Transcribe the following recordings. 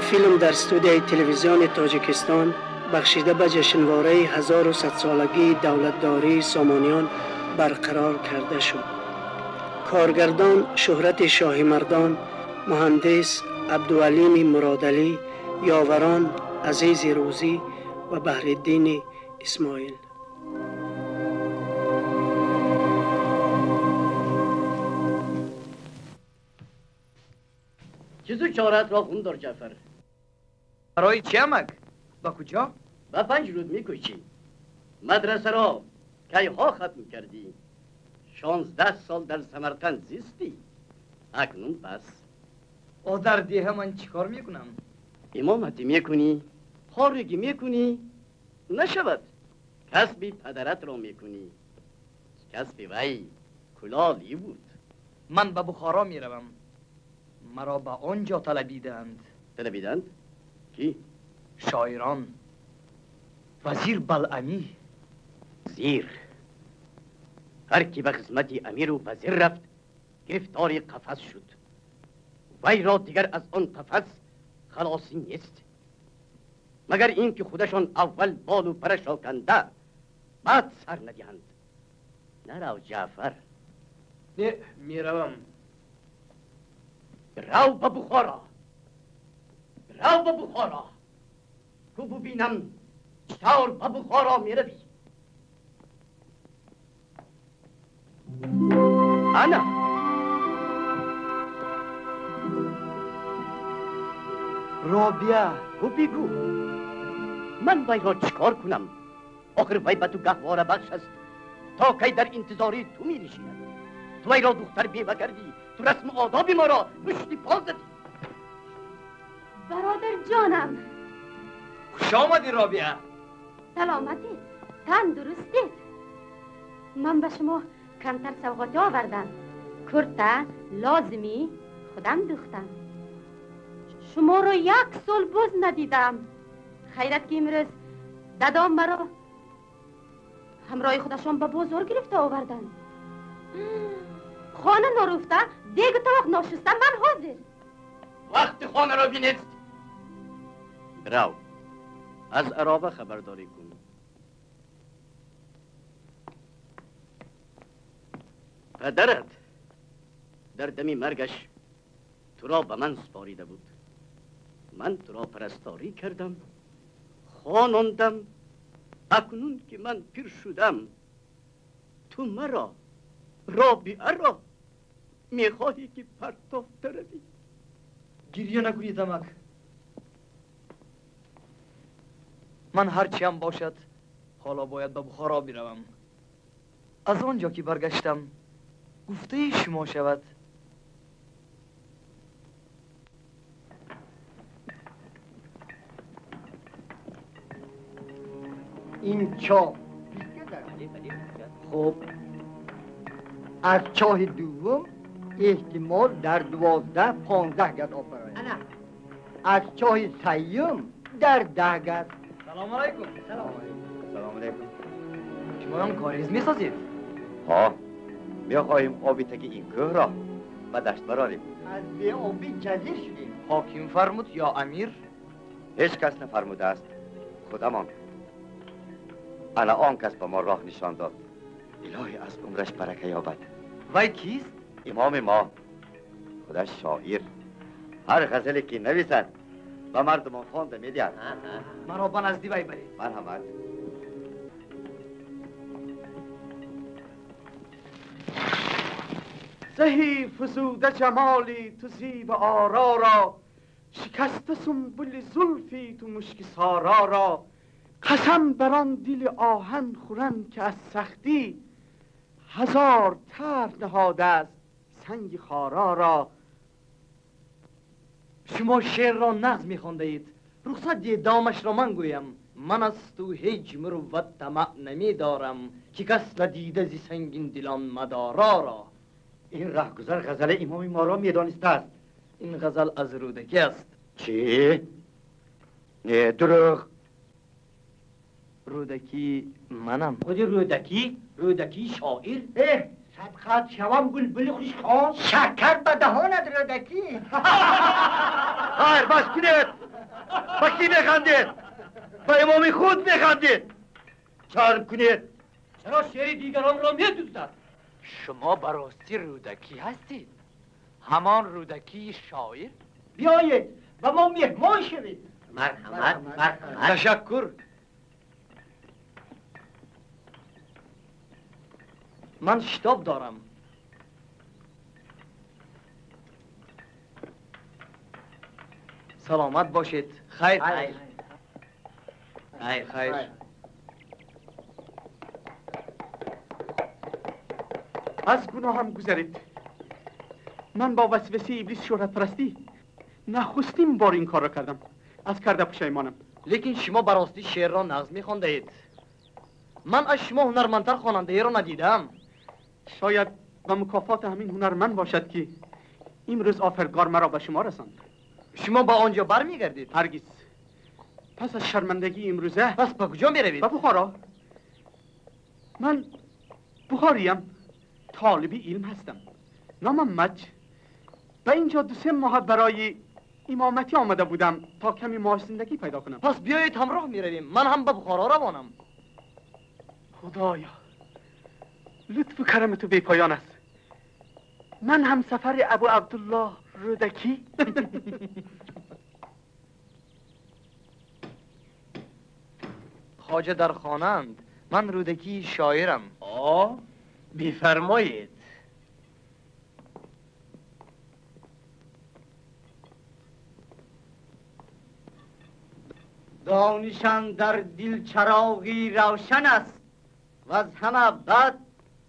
فیلم در استودیوی تلویزیون تاجیکستان بخشیده به جشنواره 1100 سالگی دولتداری سامانیان برقرار کرده شد. کارگردان شهرت شاهی مردان، مهندس عبدالعلیم مرادعلی، یاوران عزیز روزی و بحرالدین اسماعیل. چیزو چارت را خوندار جعفر؟ برای چی امک؟ با کجا؟ با 5 روز میکوچی. مدرسه را کی ها ختم کردی؟ 16 سال در سمرقند زیستی. اکنون پس در دیه من چیکار میکنم؟ امامتی میکنی؟ خارگی میکنی؟ نشود. کسبی پدرت را میکنی. کسبی وی کلالی بود. من به بخارا میروم. مرا به آنجا طلبیدند. طلبیدند؟ کی؟ شاعران. وزیر بلعمی. وزیر؟ هر کی به خدمت امیر و وزیر رفت گرفتار قفس شد. وی را دیگر از آن قفس خلاصی نیست، مگر اینکه خودشان اول بال و پرش را کنده بعد سر ندهند. نرو جعفر. نه میروم. رو به بخارا. رو به بخارا. تو ببینم چطور به بخارا میروی. انا رابیه. تو بگو من وی را چکار کنم؟ آخر وی به تو گهواره بخش است تا کی در انتظاری تو می نشیند. تو وی را دختر بیوه کردی، تو رسم آداب ما را پشتی پا زدی. برادر جانم. خوش آمدی رابیه. سلامتی، تندرستی. من به شما کمتر سوغاتی آوردم. کرته لازمی خودم دوختم. شما رو 1 سال باز ندیدم. خیرت که امروز ددام مرا همراه خودشان به بازار گرفته آوردن. خانه نرفته دیگ طبق ناشسته من حاضر. وقت خانه را بینست رو از عرابه خبرداری کن. پدرت در دمی مرگش تو را به من سپاریده بود. من تو را پرستاری کردم، خواندم. اکنون که من پیر شدم تو مرا رابیه را میخواهی که پرتافته روی. گریه نکنی دمک. من هرچی هم باشد حالا باید به بخارا بروم. از آنجا که برگشتم گفته شما شود. این چاه خب از چاه دوم احتمال در 12-15 گز آب برآید. از چاه سیوم در 10 گز. سلام علیکم. سلام علیکم. شما هم کاریز میسازید؟ ها میخواهیم آبی تک این کوه را به دشت براریم. از به آبی جزیر شدیم. حاکم فرمود یا امیر؟ هیچ کس نفرموده است، خودمان. انا آن کس به ما راه نشان داد. الهی از عمرش برکه یابد. وی کیست؟ امام ما، خودش شاعر. هر غزلی که نویسد به مردمان خوانده میدهد. مرا به نزدی وی برید. مرحمت. زهی فزوده جمالی تو زیب آرا را، شکسته سنبل زلفی تو مشک سارا را. قسم بر آن دل آهن خورن که از سختی 1000 طرح نهاده است سنگ خارا را. شما شعر را نغز میخوانده اید. رخصت دی دامش را من گویم. من از تو هیچ مروت طمع نمیدارم که کس ندیده زی سنگین دلان مدارا را. این رهگذر غزل امام ما را میدانسته است. این غزل از رودکی است. چی؟ نه دروغ. رودکی منم. خود رودکی؟ رودکی شاعر؟ صدقت شوم بلبل خوش خواه شکر به دهانت رودکی. خیر بس کنید. با کی میخندید؟ با امام خود میخندید. چرم کنید. چرا شعر دیگران را میدوزد؟ شما براستی رودکی هستید؟ همان رودکی شاعر؟ بیایید و ما مهمان شوید. مرحمت. تشکر. من شتاب دارم. سلامت باشید. خیر. خیر. از گناهم گذرید. من با وسوسه ابلیس شهرت پرستی نخستین بار این کار را کردم. از کرده پشیمانم. لیکن شما براستی شعر را نغز میخوانده اید. من از شما هنرمندتر خواننده ای را ندیدم. شاید به مکافات همین هنرمند باشد که امروز آفرگار مرا به شما رساند. شما با آنجا برمیگردید؟ هرگز. پس از شرمندگی امروزه پس به کجا میروید؟ به بخارا. من بخاریم. طالبی علم هستم. نامم مج. به اینجا 2-3 ماه برای امامتی آمده بودم تا کمی معاش زندگی پیدا کنم. پس بیایید همراه میرویم. من هم به بخارا روانم. خدایا لطف و کرم تو بی پایان است. من هم سفر ابو عبدالله رودکی. خواجه در خانند. من رودکی شاعرم. بفرمایید. دانشان در دل چراغی روشن است و از همه بد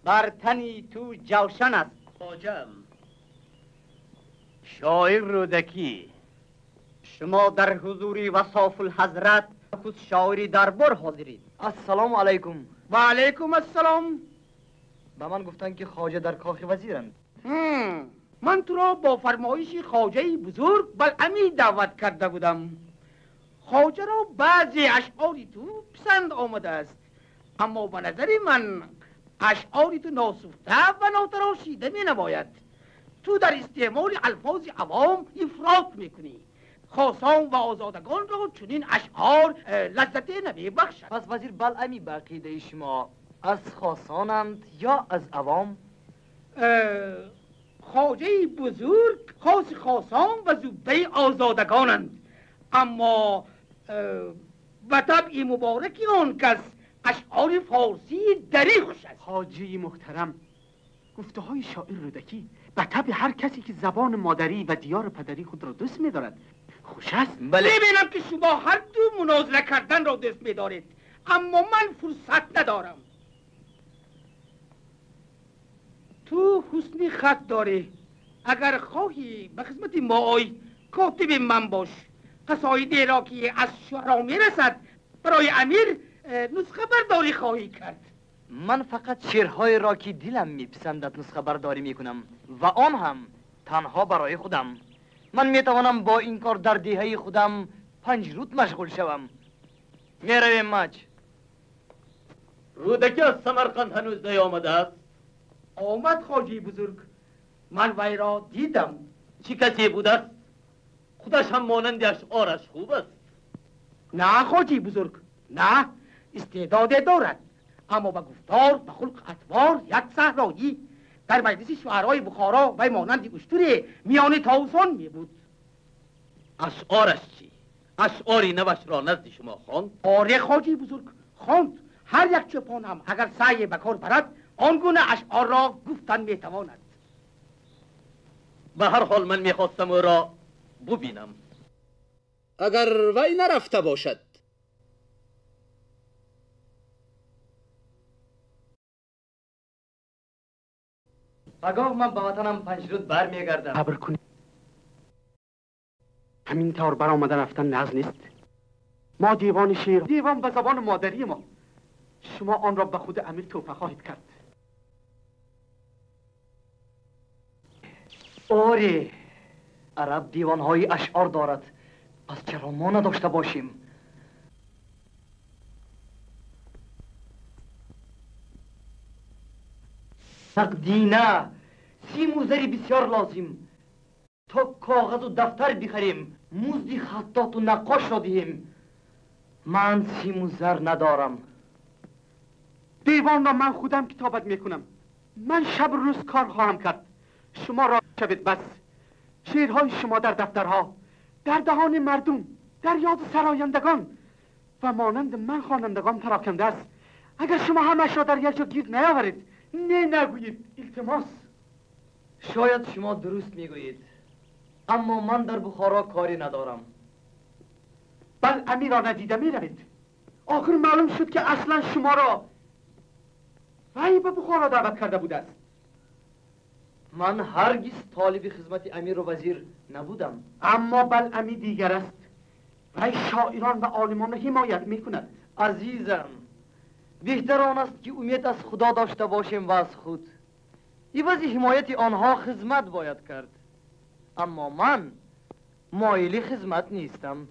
بر تنی تو جوشن است. خواجم شاعر رودکی، شما در حضوری وصاف الحضرت خود شاعری دربار حاضرید. السلام علیکم. و علیکم السلام. به من گفتن که خواجه در کاخ وزیرند. من تو را با فرمایش خواجه بزرگ بلعمی دعوت کرده بودم. خواجه را بعضی اشعاری تو پسند آمده است، اما به نظر من اشعاری تو ناسفته و ناتراشیده می نماید. تو در استعمال الفاظ عوام افراط میکنی. خاصان و آزادگان را چنین اشعار لذت نمی بخشد. پس وزیر بلعمی به عقیده شما از خاصانند یا از عوام؟ خواجه بزرگ خاص خاصان و زبده آزادگانند، اما و طبع مبارک آن کس اشعار فارسی دریغ شد. حاجی محترم، گفته های شاعر رودکی به طبع هر کسی که زبان مادری و دیار پدری خود را دوست می‌دارد خوش است. ببینم که شما هر دو مناظره کردن را دوست می‌دارید، اما من فرصت ندارم. تو حسن خط داری. اگر خواهی به خدمت ما آی، کاتب من باش. قصایدی را که از شعرا میرسد برای امیر نسخه برداری خواهی کرد. من فقط شعرهای را که دلم میپسندد نسخه برداری میکنم و آن هم تنها برای خودم. من میتوانم با این کار در دهه خودم 5 روز مشغول شوم. میرویم مج. رودکی از سمرقند هنوز نیامده است؟ آمد خواجه بزرگ. من وی را دیدم. چی کسی بود است؟ خودش هم مانند اشعارش خوب است. نه خواجه بزرگ، نه، استعداد دارد، اما به گفتار به خلق اطوار یک صحرایی. در مجلس شعرهای بخارا و مانند اشتر میان طاووسان می بود. اشعارش چی؟ اشعاری نوش را نزد شما خواند؟ آره خواجه بزرگ، خواند. هر یک چوپان هم اگر سعی به کار برد آنگونه اشعار را گفتن میتواند. به هر حال من میخواستم او را ببینم. اگر وی نرفته باشد. پگاه من به وطنم 5 روز برمیگردم. صبر کنید. همین طور برآمده رفتن نغز نیست. ما دیوان شعر، دیوان به زبان مادری ما. شما آن را به خود امیر توفه خواهید کرد. آره، عرب دیوانهای اشعار دارد، پس چرا ما نداشته باشیم؟ نقدی نه، 30 موزری بسیار لازم تا کاغذ و دفتر بخریم. مزد خطاط و نقاش را دهیم. من سیم و زر ندارم. دیوان را من خودم کتابت میکنم. من شب و روز کار خواهم کرد. شما را شوید بس. شعرهای شما در دفترها، در دهان مردم، در یاد سرایندگان و مانند من خوانندگان پراکنده است. اگر شما همش را در یک جا گیر نیاورید، نگویید. التماس. شاید شما درست میگویید، اما من در بخارا کاری ندارم. بل امیر را ندیده میروید. آخر معلوم شد که اصلا شما را وی به بخارا دعوت کرده بوده است. من هرگز طالب خدمت امیر و وزیر نبودم. اما بل امی دیگر است. وی شاعران و عالمان را حمایت میکند. عزیزم، بهتر آن است که امید از خدا داشته باشیم و از خود. عوض حمایت آنها خدمت باید کرد. اما من مایل خدمت نیستم.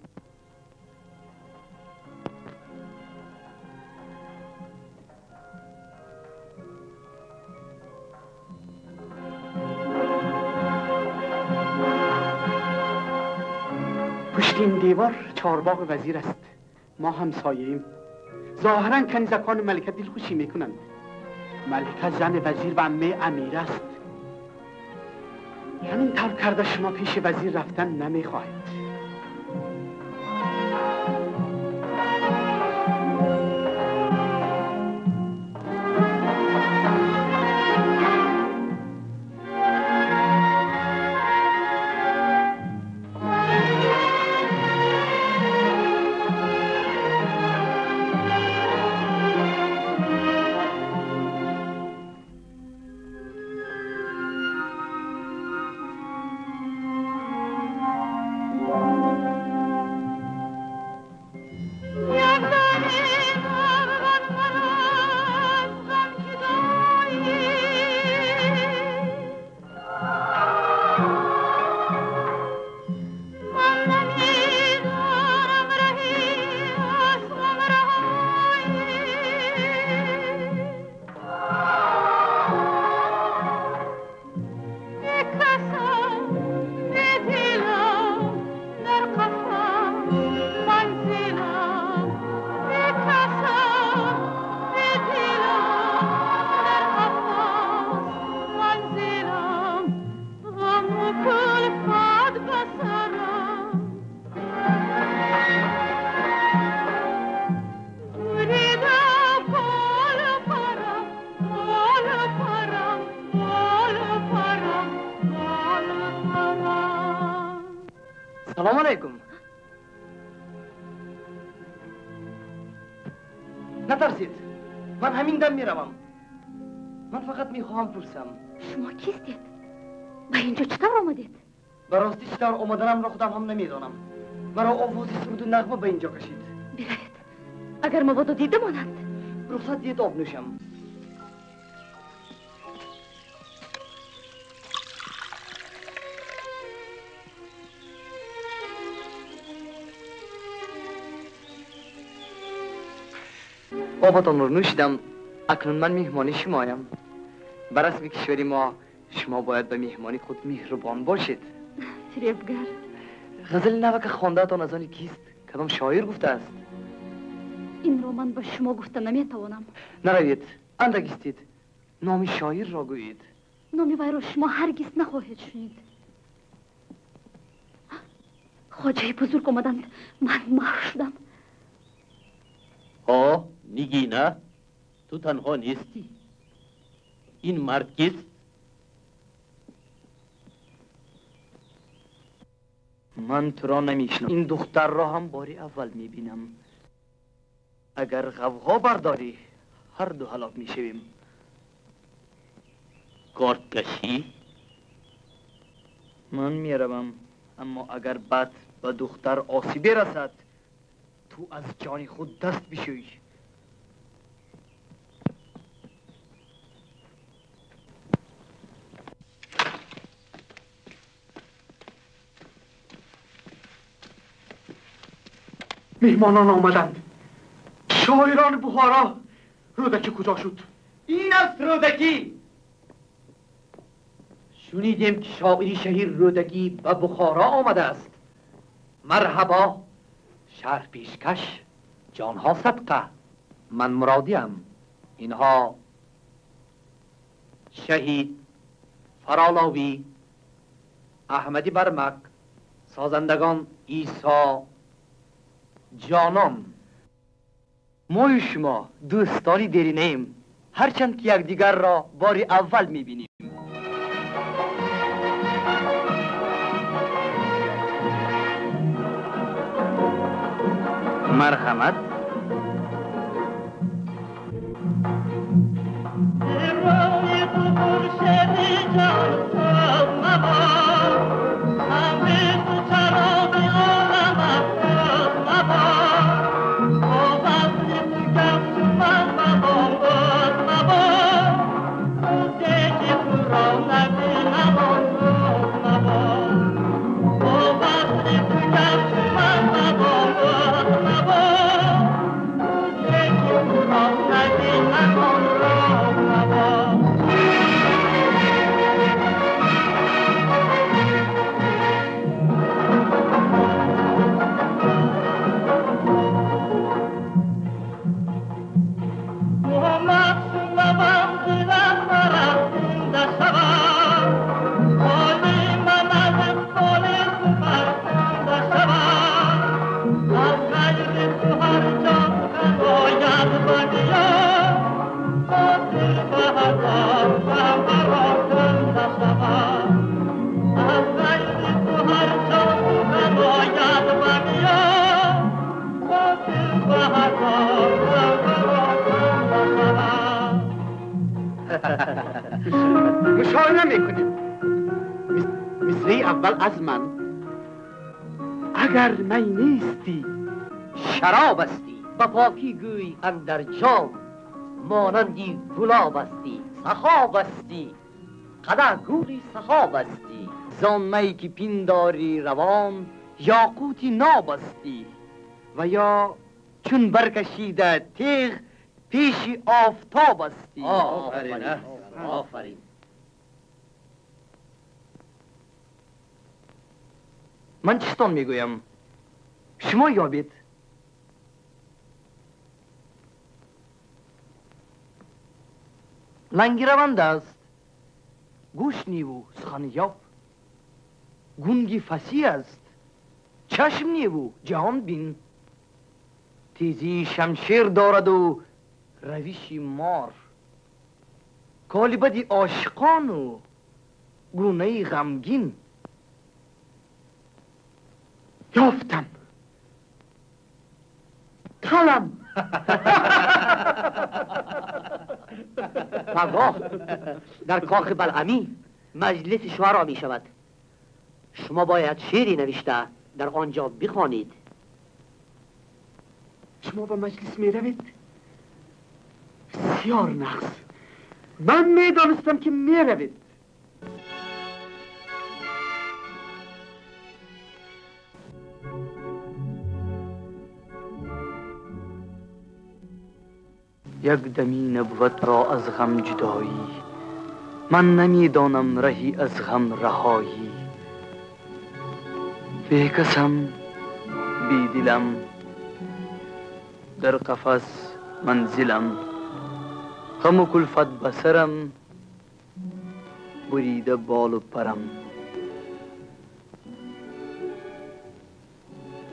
پشت این دیوار چارباغ وزیر است. ما همسایه‌ایم. ظاهراً کنیزکان ملکه دلخوشی میکنند. ملکه زن وزیر و عمه امیر است. همین طور کرده شما پیش وزیر رفتن نمیخواهید. سلام علیکم. نترسید، من همین دم میروم. من فقط میخواهم پرسم شما کیستید؟ به اینجا چطور آمدید؟ به راستی چطور آمدنم را خودم هم نمیدانم. مرا آواز سرود و نغمه به اینجا کشید. بروید، اگر مبادا دیده مانند. رخصت دید آب نوشم. آبتان رو نوشیدم. اکنون من مهمانی شمایم. بر رسم کشوری ما شما باید به مهمانی خود مهربان باشید. فریبگر. غزل نوه که خوانده تان از آنی کیست؟ کدام شاعر گفته است؟ این را من به شما گفته نمیتوانم. نروید، اندگیستید. نام شاعر را گویید. نام وی را شما هرگز نخواهید شنید. خواجه بزرگ آمدند، من محو شدم. نگینا، تو تنها نیستی. این مرد کیست؟ من تو را نمیشنم. این دختر را هم باری اول میبینم. اگر غوغا برداری هر دو هلاک میشویم. کارت کشی؟ من میروم، اما اگر بعد به دختر آسیبی رسد تو از جان خود دست بشوی. مهمانان آمدند. شاعران بخارا. رودکی کجا شد؟ این است رودکی. شنیدیم که شاعری شهیر رودکی به بخارا آمده است. مرحبا. شهر پیشکش، جانها صدقه. من مرادیم. اینها شهید فرالاوی، احمدی برمک، سازندگان عیسی، جانان. ما و شما دوستانی دیرینه ایم، هرچند که یکدیگر را بار اول میبینیم. مرحمت. مشاهده میکنیم. مصری اول از من: اگر می نیستی شراب استی، با پاکی گوی اندر جام، مانندی گلاب استی، سخاب استی، قدر گوری سخاب استی. زان می که پینداری روان، یاقوتی ناب استی. و یا چون برکشیده تیغ پیشی آفتاب استی. آفرین، آفرین. من چستان میگویم، شما یابید. لنگی روند است، گوش نیو سخن یاب. گونگی فسی است، چشم نیو جهان بین. تیزی شمشیر دارد و روشی مار، کالی بدی عاشقان و گونه غمگین. یافتم کلم. پگاه در کاخ بلعمی مجلس شعرا می شود. شما باید شعری نوشته در آنجا بخوانید. شما به مجلس می روید؟ بسیار نقص. من می دانستم که می روید. یک دمی نبوت را از غم جدایی، من نمیدانم رهی از غم رهایی. بی کسم بی دلم، در قفس منزلم. غم و کلفت بسرم، بریده بال و پرم.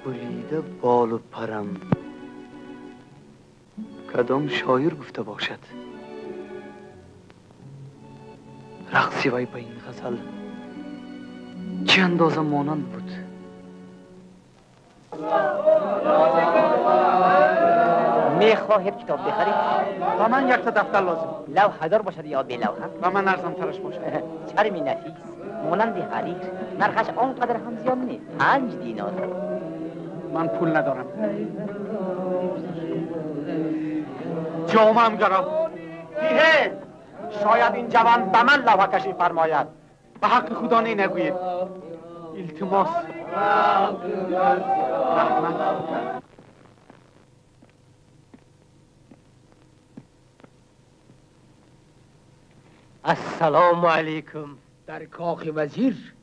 بریده بال و پرم. کدام شاعر گفته باشد رقصی وی به این غزل چه اندازه مانند بود؟ میخواهید کتاب بخرید؟ و من یک تا دفتر لازم. لوحه دار باشد یا بی لوحه؟ و من ارزان ترش باشد. چرمی نفیس مانند حریر، نرخش آنقدر هم زیاد نیست، 5 دینار. من پول ندارم. جامم گرم. دیه شاید این جوان به من لوحه کشی فرماید. به حق خدا نگویید. التماس. السلام علیکم. در کاخ وزیر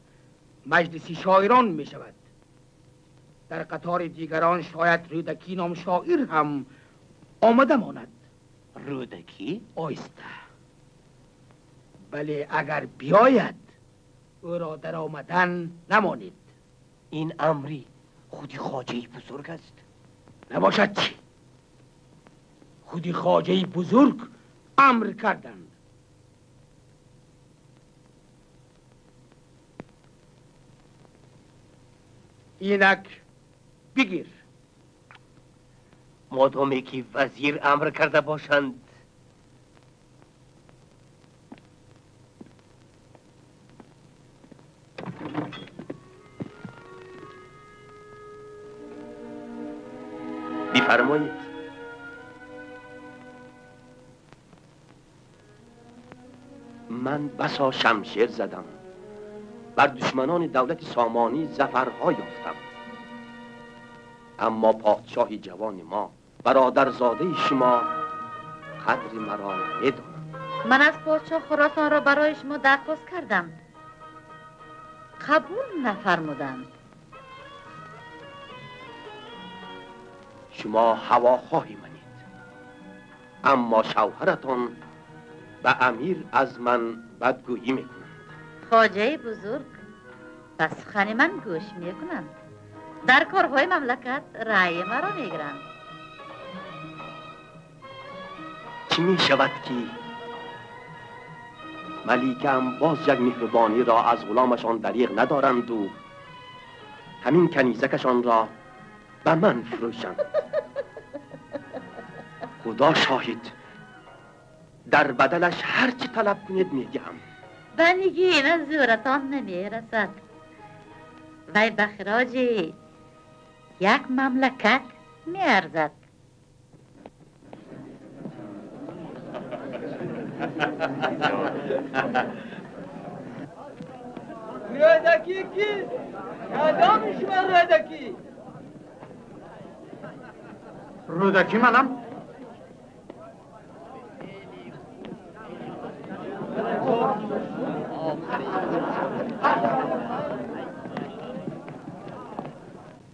مجلسی شاعران می شود. در قطار دیگران شاید رودکی نام شاعر هم آمده ماند. رودکی؟ آیسته. بله اگر بیاید او را در آمدن نمانید. این امری خودی خواجه بزرگ است. نباشد چی؟ خودی خواجه بزرگ امر کردند. اینک بگیر. مادامی که وزیر امر کرده باشند. بفرمایید. من بسا شمشیر زدم، بر دشمنان دولت سامانی ظفرها یافتم، اما پادشاه جوان ما، برادرزاده شما، قدر مرا نمی‌داند. من از پادشاه خراسان را برای شما درخواست کردم، قبول نفرمودند. شما هواخواهی منید، اما شوهرتان به امیر از من بدگویی میکنند. خواجه بزرگ به سخن من گوش میکنند، در کارهای مملکت رأی مرا میگیرند. چی می شود که ملیکم باز یک مهربانی را از غلامشان دریغ ندارند و همین کنیزکشان را به من فروشند؟ خدا شاهد، در بدلش هر چی طلب کنید میدهم. بنگین زورتان نمیرسد. وی به خراج یک مملکت میارزد. رودکی کیست؟ کدام شما رودکی؟ رودکی منم.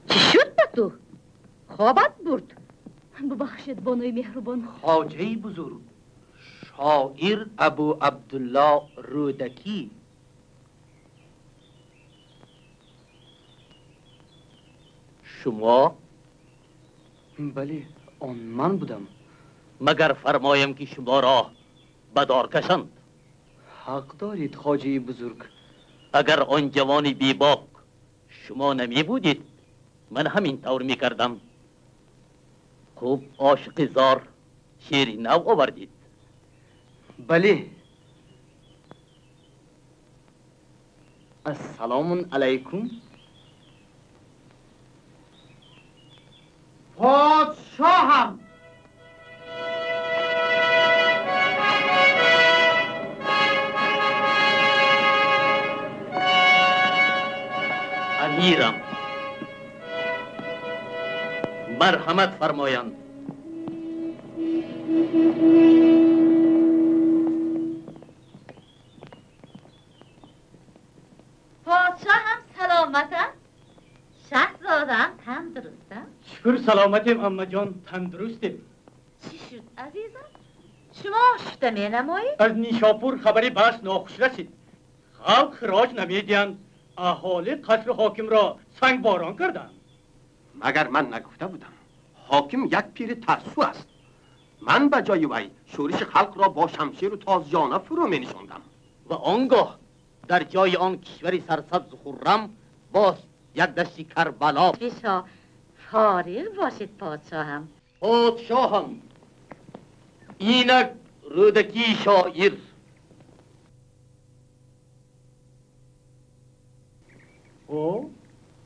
چی شد به تو؟ خوابت برد؟ ببخشید بانوی مهربان. خواجه بزرگ، شاعر ابو عبدالله رودکی. شما؟ بله آن من بودم. مگر فرمایم که شما را بدار کشند؟ حق دارید خواجه بزرگ. اگر آن جوان بیباک شما نمی بودید، من همین طور می کردم. خوب عاشق زار شعری نو آوردید. بله. السلام علیکم. پادشاهم. امیرم، مرحمت فرمایند. پادشاه هم سلامتم؟ شهزادم تندرستم؟ شکر سلامتیم اما جان، تندرستیم. چی شد عزیزم؟ شما شده می نمایید؟ از نیشاپور خبری بس ناخوش رسید. خلق خراج نمیدیند، اهالی قصر حاکم را سنگ باران کردند. مگر من نگفته بودم حاکم یک پیر ترسو است؟ من به جای وی شورش خلق را با شمشیر و تازیانه فرو می نشاندم و آنگاه در جای آن کشوری سرسبز و خرم باز یک دشتی کربلا. بیشا فارغ باشید پادشاهم. پادشاهم، اینک رودکی شاعر. او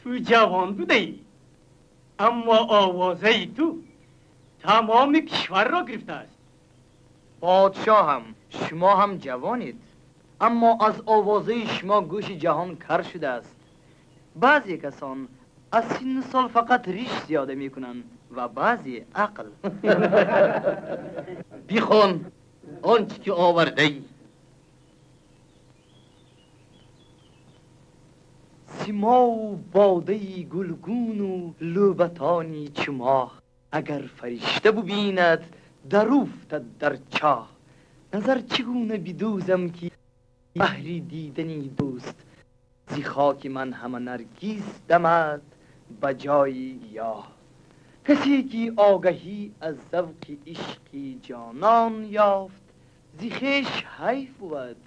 تو جوان بوده ای، اما آوازه ای تو تمام کشور را گرفته است. پادشاهم شما هم جوانید، اما از آوازه شما گوش جهان کر شده است. بعضی کسان از سن سال فقط ریش زیاده میکنن و بعضی عقل. بخون آنچه که آورده ای. سیما و باده گلگون و لوبتانی چماه. اگر فرشته ببیند در افتد در چاه. نظر چگونه بدوزم که بهری دیدنی دوست. زی خاک من همه نرگیز دمد بجای یا. کسی که آگهی از ذوق عشق جانان یافت، زی خویش حیف بود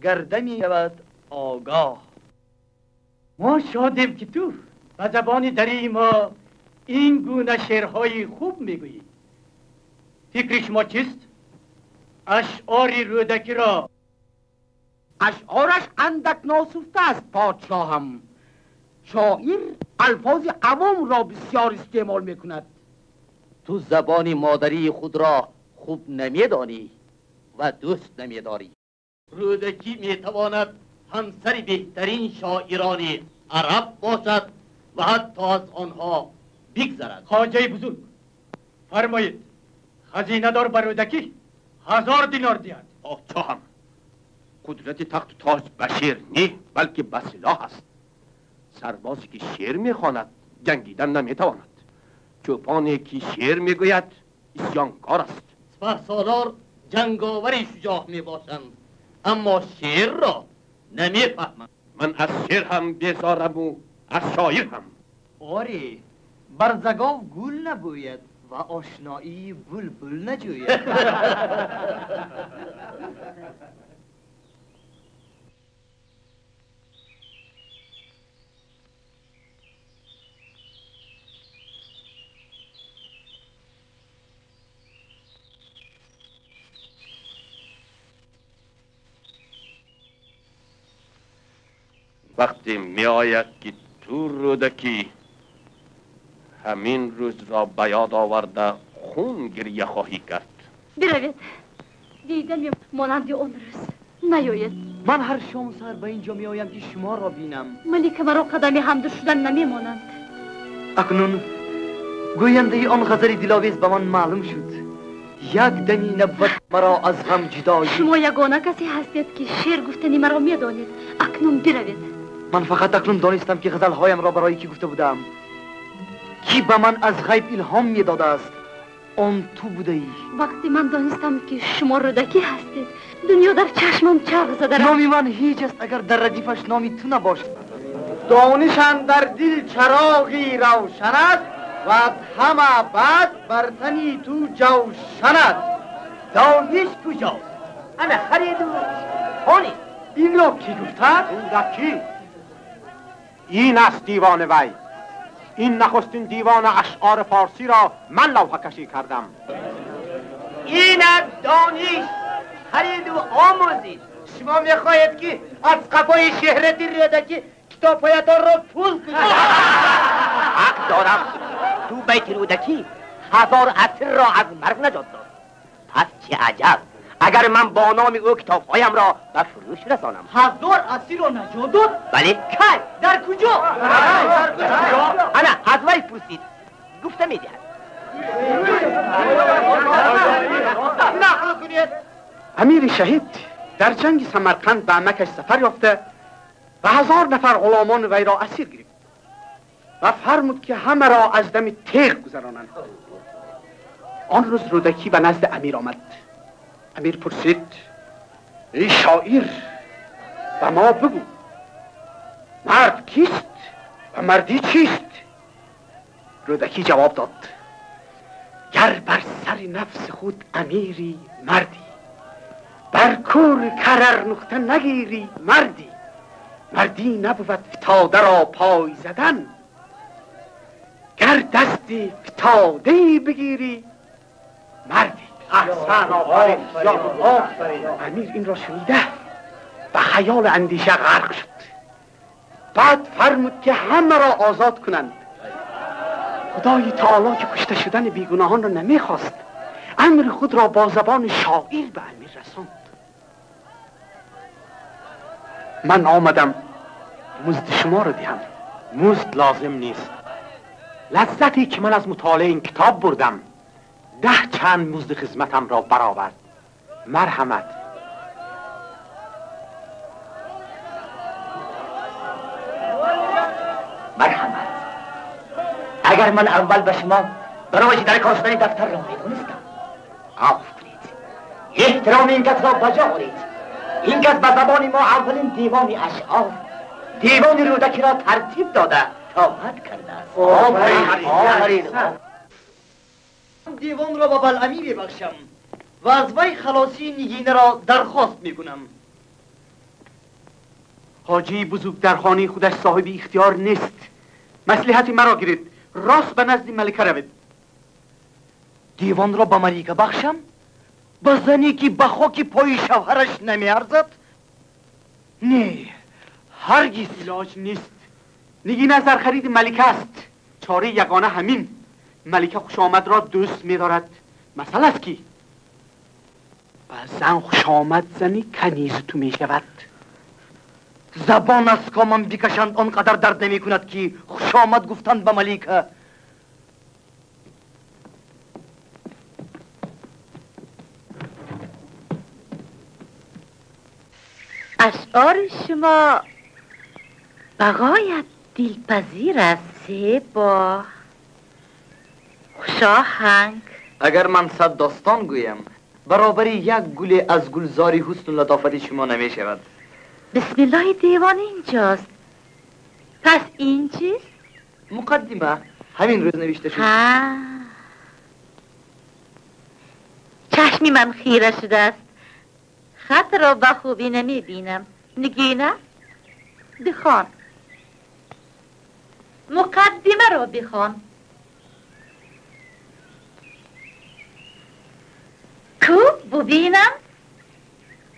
گردمی شود آگاه. ما شادیم که تو به زبان دری ما این گونه شعرهای خوب میگویی. فکر شما چیست؟ اشعار رودکی را اشعارش اندک ناسفته است پادشاهم. شاعر الفاظ عوام را بسیار استعمال میکند. تو زبان مادری خود را خوب نمیدانی و دوست نمیداری. رودکی میتواند همسر بهترین شاعران عرب باشد و حتی از آنها بگذرد. خواجه بزرگ فرمایید خزینه دار بر رودکی 1000 دینار دهد. پادشاهم قدرت تخت و تاج به شعر نه بلکه به سلاح است. سربازی که شعر میخواند جنگیدن نمیتواند. چوپانی که شعر میگوید اسیانکار است. سپهسالار جنگاور شجاع میباشند اما شعر را نمیفهمند. من از شعر هم بیزارم و از شاعر هم. آره برزگاو گل نبوید و آشنایی بلبل نجوید. وقتی می آید که تو رودکی همین روز را به یاد آورده خون گریه خواهی کرد. بروید دیدن مانند اون روز نیاید. من هر شام سر به اینجا می آیم که شما را بینم. ملیک مرا قدمی همدر شدن نمیمانند. اکنون گوینده آن غزل دلاویز به من معلوم شد. یک دمی نبود مرا از هم جدایی. شما یگانه کسی هستید که شعر گفتنی مرا میدانید. اکنون بروید. من فقط اکنون دانستم که غزلهایم را برای کی گفته بودم. کی به من از غیب الهام میداده است آن تو بوده ای. وقتی من دانستم که شما رودکی هستید دنیا در چشمم چرخ زده. نامی من هیچ است اگر در ردیفش نامی تو نباشد. دانشان در دل چراغی روشن است و همه بعد بر تنی تو جوشن است. دانش کجاست؟ انا خریدو خانی. این را کی گفتد؟ رودکی این است دیوان وی. این نخستین دیوان اشعار فارسی را من لوحه کشی کردم. این دانش خرید و آموزید. شما میخواهید که از قفای شهرت رودکی کتابهایتان را پول کنید. حق دارم. تو بیت رودکی 1000 اسیر را از مرگ نجات داد. پس چه عجب اگر من با نام او کتابهایم را به فروش رسانم. 1000 اسیر را نجات داد؟ بله. کی؟ در کجا؟ انا از وی پرسید. گفته میدهد. نقل کنید. امیر شهید در جنگ سمرقند به مکش سفر یافته و 1000 نفر غلامان وی را اسیر گرفت و فرمود که همه را از دم تیغ گذرانند. آن روز رودکی به نزد امیر آمد. امیر پرسید ای شاعر به ما بگو مرد کیست و مردی چیست؟ رودکی جواب داد گر بر سر نفس خود امیری مردی، بر کور کرر نقطه نگیری مردی. مردی نبود فتاده را پای زدن، گر دست فتاده بگیری مردی. احسن آفرین. امیر این را شنیده به خیال اندیشه غرق شد. بعد فرمود که همه را آزاد کنند. خدای تعالی که کشته شدن بیگناهان را نمیخواست، امر خود را با زبان شاعر به امیر رساند. من آمدم مزد شما را دهم. مزد لازم نیست. لذتی که من از مطالعه این کتاب بردم 10 چند مزد خدمتم را برآورد. مرحمت. اگر من اول به شما برای در کار شدن دفتر را میدونستم عفو کنید، احترام این کس را بجا آورید. این کس به زبان ما اولین دیوان اشعار، دیوان رودکی را ترتیب داده تاقت کرده است. آفرین. دیوان را به بلعمی ببخشم و از وی خلاصی نگینه را درخواست میکنم. حاجی بزرگ در خانه خودش صاحب اختیار نیست. مصلحت مرا گیرید، راست به نزد ملکه روید. دیوان را به ملکه بخشم؟ به زنی که به خاک پای شوهرش نمیارزد؟ نه، هرگز. علاج نیست. نگینه زرخرید ملکه است. چاره یگانه همین. ملکه خوش آمد را دوست می‌دارد. مسئله است کی؟ زن خوش آمد زنی کنیز تو می‌شود. زبان از کامم بکشند آنقدر درد نمی کند که خوش آمد گفتند به ملکه. اشعار شما بغایت دلپذیر است، با خوشاهنگ. اگر من 100 داستان گویم برابر یک گل از گلزاری حسن و لطافت شما نمی شود. بسم الله دیوان اینجاست. پس این چیست؟ مقدمه همین روز نوشته شد. چشمی من خیره شده است. خط را به خوبی نمی بینم. نگینه بخوان، مقدمه را بخوان. کو ببینم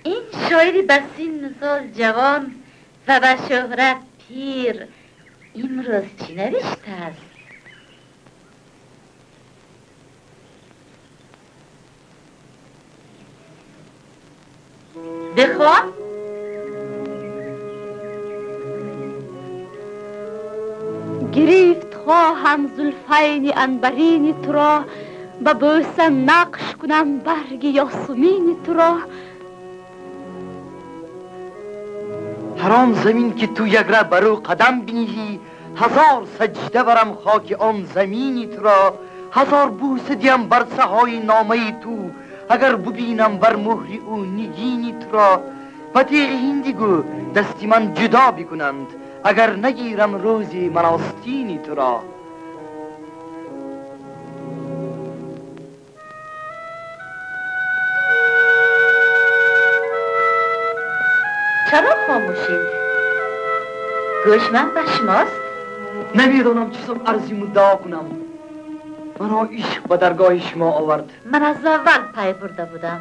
این شاعری به سن سال جوان و به شهرت پیر این روز چی نوشته است؟ بخوان. گرفت خواهم زلفین عنبرین تو را، به بوسه نقش کنم برگ یاسمین تو را. هر زمین که تو یک ره برو قدم بینی، 1000 سجده برم خاک آن زمینی تو را. 1000 بوسه دیم بر سهای نامه تو، اگر ببینم بر مهری او نگینی تو را. به تیغ هندی گو دستی من جدا بکنند، اگر نگیرم روزی من آستینی تو را. چرا خاموشید؟ گوش من به شماست؟ نمیدانم چیزم عرضی مدعا کنم. مرا عشق به درگاه شما آورد. من از اول پی برده بودم.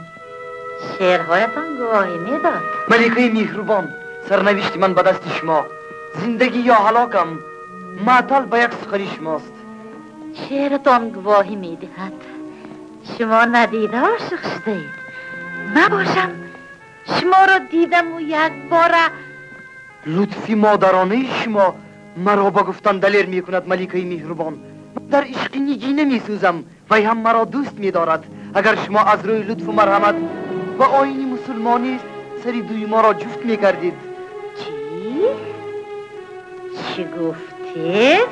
شعرهایتان گواهی میداد. ملکه مهربان، سرنوشت من به دست شما. زندگی یا هلاکم معطل به یک سخن شماست. شعرتان گواهی میدهد شما ندیده عاشق شده اید. نباشم شما را دیدم و یک بار لطفی مادرانه شما مرا با گفتن دلیر می کند. ملکه مهربان، در عشق نگینه می سوزم، وی هم مرا دوست می دارد. اگر شما از روی لطف و مرحمت و آیین مسلمانی سری دوی ما را جفت می کردید. چی گفتید؟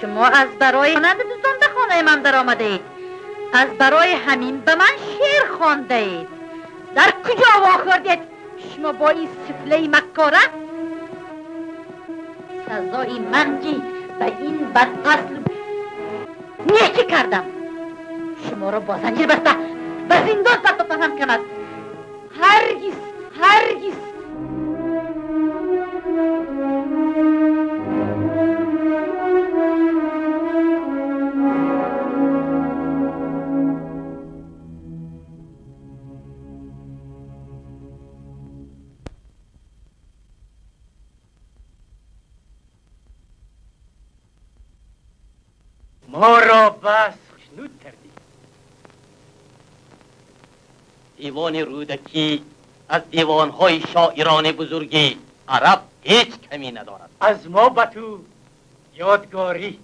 شما از برای مانند دوستان به خانه من در آمده اید. از برای همین به من شعر خوانده اید. در کجا واخوردید شما با این سفله مکاره؟ سزای من که به این بدقصد نیکی کردم. شما را با زنجیر بسته به زندان پنهان کند. هرگز هرگز. ما را بس خشنود کردی. دیوان رودکی از دیوانهای شاعران بزرگی عرب هیچ کمی ندارد. از ما به تو یادگاری.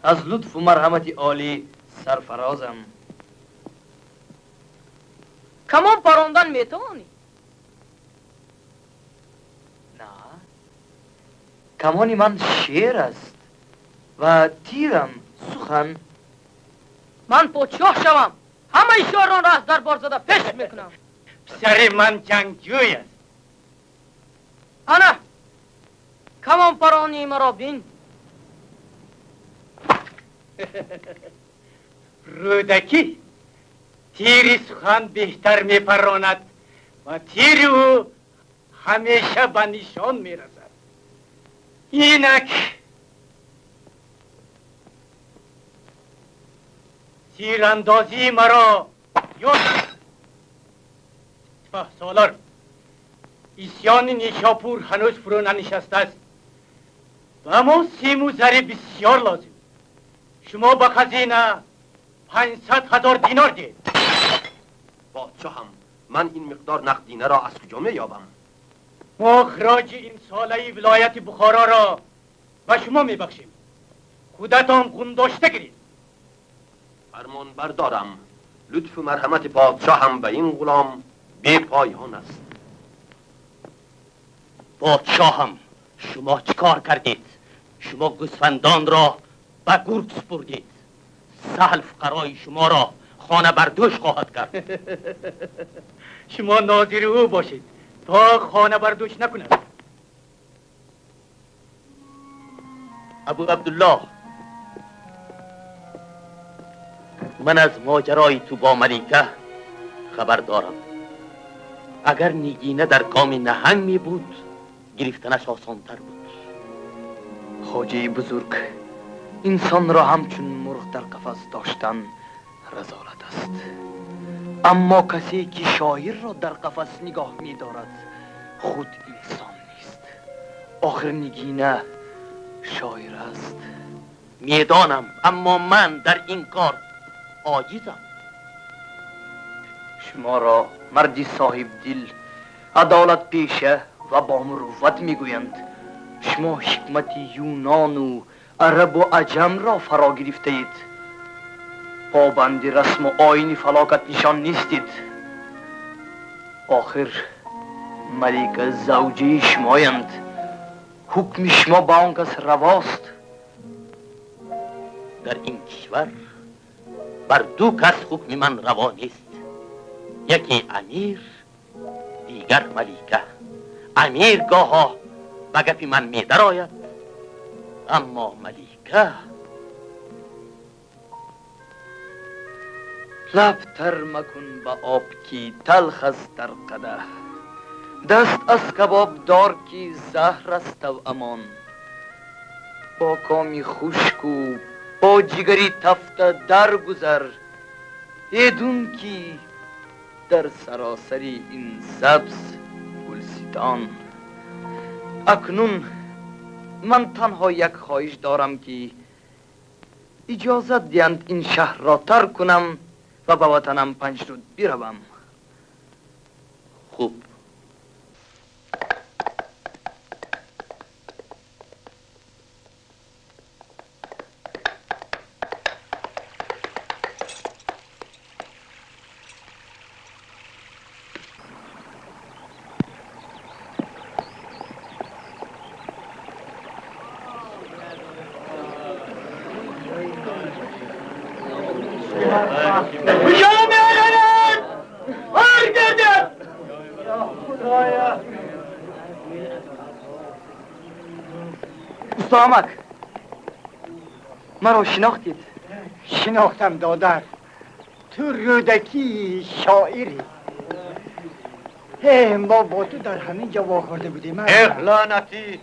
از لطف و مرحمت عالی سرفرازم. کمان پراندن میتوانی؟ نه، کمانی من شعر است و تیرم سخن. من پادشاه شوم، همه شعران را از دربار زده پیش میکنم. پسر من جنگجوی است. انا کمان پرانی مرا بین. رودکی تیری سخن بهتر میپراند و تیر او همیشه به نشان میرسد. اینک تیراندازی مرا یاد سالار ایسیان نیشاپور هنوز فرو ننشسته است و ما سیم و زر بسیار لازم. شما با خزینه 500,000 دینار دید. پادشاهم، من این مقدار نقدینه را از کجا میابم؟ ما خراج این ساله ولایت بخارا را به شما میبخشیم. خودتان گنداشته گیرید. فرمان بردارم. لطف و مرحمت پادشاهم به این غلام بی پایان است. پادشاهم، شما چیکار کردید؟ شما گوسفندان را به گرگ سپردید. سهل فقرای شما را خانه بردوش خواهد کرد. شما ناظر او باشید تا خانه بردوش نکند. ابو عبدالله، من از ماجرای تو با ملیکه خبر دارم. اگر نگینه در کام نهنگ می بود گرفتنش آسانتر بود. خواجه بزرگ، انسان را همچون مرغ در قفس داشتن رذالت است، اما کسی که شاعر را در قفس نگاه می دارد خود انسان نیست. آخر نگینه شاعر است. میدانم، اما من در این کار عاجزم. شما را مردی صاحب دل، عدالت پیشه و با مروت میگویند. شما حکمت یونان و عرب و عجم را فرا گرفته اید. پابند رسم و آیین فلاکت نشان نیستید. آخر ملکه زوجه شمایند. حکم شما با آن کس رواست. در این کشور بر دو کس حکم من روا نیست. یکی امیر، دیگر ملیکه. امیر گاها به گپ من می درآید، اما ملیکه لب تر مکن به آب کی تلخ است در قدح، دست از کباب دار کی زهر است و امان. با کامی خشک و با جگری تفته در گذر، ایدون کی در سراسری این سبز گلستان. اکنون من تنها یک خواهش دارم که اجازت دیند این شهر را ترک کنم و به وطنم 5 روز بروم. خوب. استامک، مرا شناختید؟ شناختم دادر. تو رودکی شاعری. ما با تو در همین جا واخورده بودیم. لعنتی.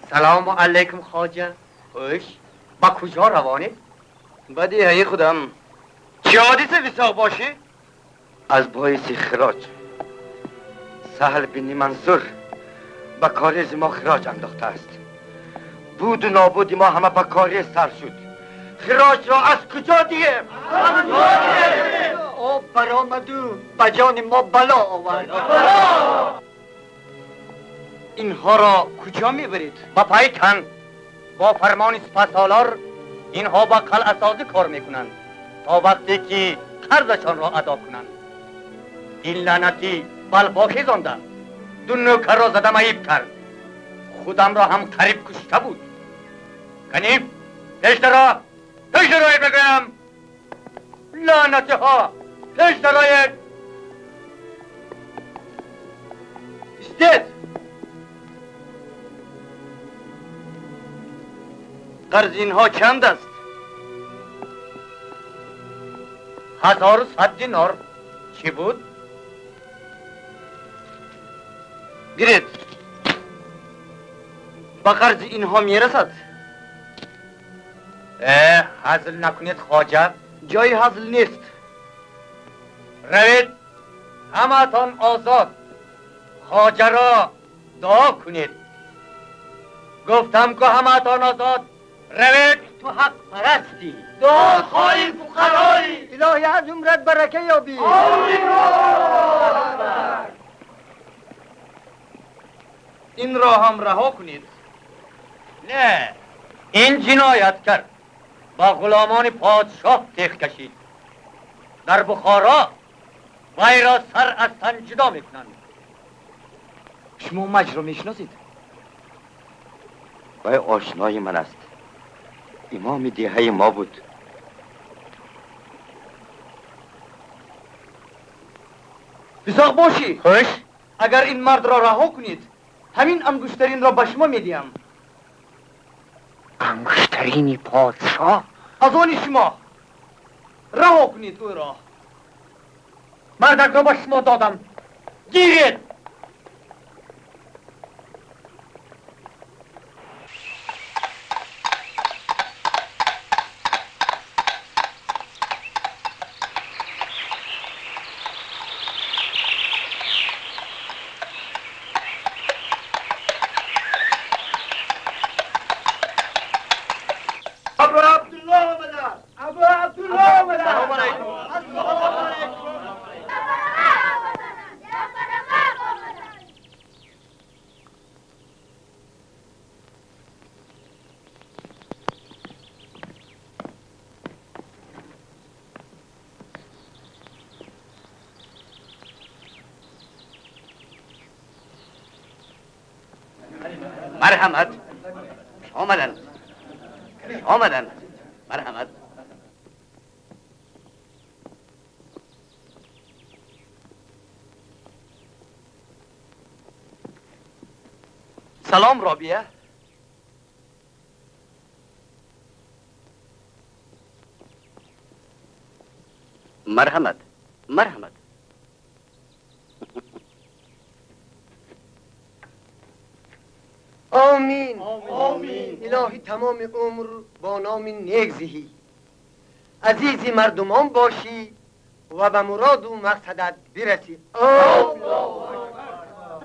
سلام علیکم خواجه. خوش. با کجا روانی؟ به دیهه خودم. چه حادثه وساق باشی؟ از باعث خراج سهل بن منصور به کاری ما خراج انداخته است. بود و نابود ما همه به کاری سر شد. خراج را از کجا دیم؟ او برآمد و به جان ما بلا آورد. اینها را کجا میبرید؟ با پایتن با فرمان سپهسالار اینها با قلعه سازی کار میکنند تا وقتی که قرضشان را ادا کنند. این لعنتی بلبا خیزانده، دو نوکر را زدم عیب کرد، خودم را هم قریب کشته بود. کنیف پیش درا، پیش درایید بگویم. لعنتی ها پیش درایید. استید قرض اینها چند است؟ 1100 دینار. چی بود؟ گیرید. با قرض اینها میرسد. هزل نکنید خواجه، جای هزل نیست. روید، همتان آزاد. خواجه را دعا کنید. گفتم که همتان آزاد. روید. تو حق پرستی، دعا خواهی فقرایی. الهی از عمرت برکه یابی. این را هم رها کنید. نه، این جنایت کرد. با غلامان پادشاه تیغ کشید. در بخارا وی را سر از تن جدا میکنند. شما مجد را میشناسید؟ وی آشنای من است. امام دیهه ما بود. بزاق باشی. خوش. اگر این مرد را رها کنید، همین انگشترین را به شما میدیم. انگشترین پادشاه؟ از آن شما. رها کنید او را. مردک را به شما دادم. گیرید. مرحمت. آمدند. آمدند. مرحمت. سلام رابیه. مرحمت. مرحمت. آمین. آمین. الهی تمام عمر با نام نیک زهی، عزیزی مردمان باشی و به مراد و مقصدت برسی.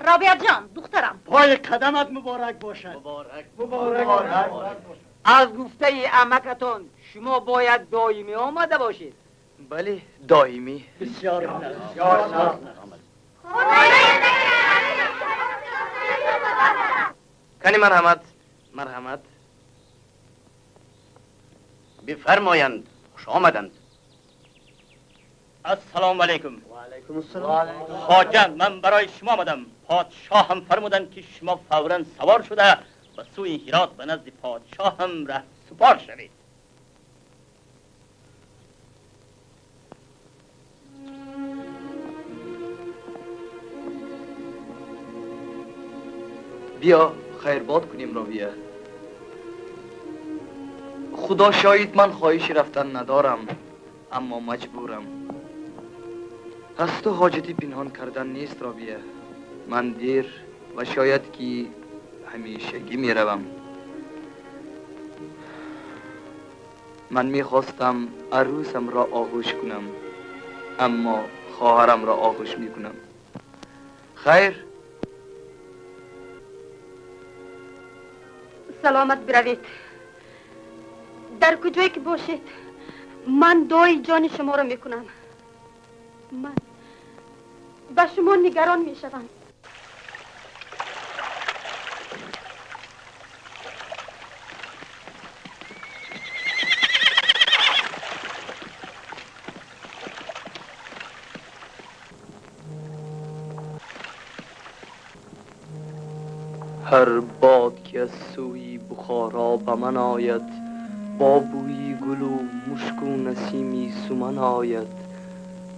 رابعه جان دخترم، پای قدمت مبارک باشد. مبارک. از گفته عمکتان شما باید دائمی آمده باشید. بله دائمی. بسیار کنی مرحمت. مرحمت. بفرمایند. خوش آمدند. السلام علیکم. و علیکم السلام. خواجه، من برای شما آمدم. پادشاه هم فرمودند که شما فوراً سوار شده و سوی هرات به نزد پادشاه هم ره سپار شوید. بیا خیرباد کنیم رابیه. خدا شاید من خواهش رفتن ندارم، اما مجبورم. از تو حاجتی پنهان کردن نیست رابیه. من دیر و شاید که همیشگی می روم. من می خواستم عروسم را آغوش کنم، اما خواهرم را آغوش می کنم. خیر؟ سلامت بروید. در کجایی که باشید من دعای جان شما را میکنم. من به شما نگران میشوم. هر باد که از سوی بخارا به من آید، با بوی گل و مشک و نسیمی سمن آید.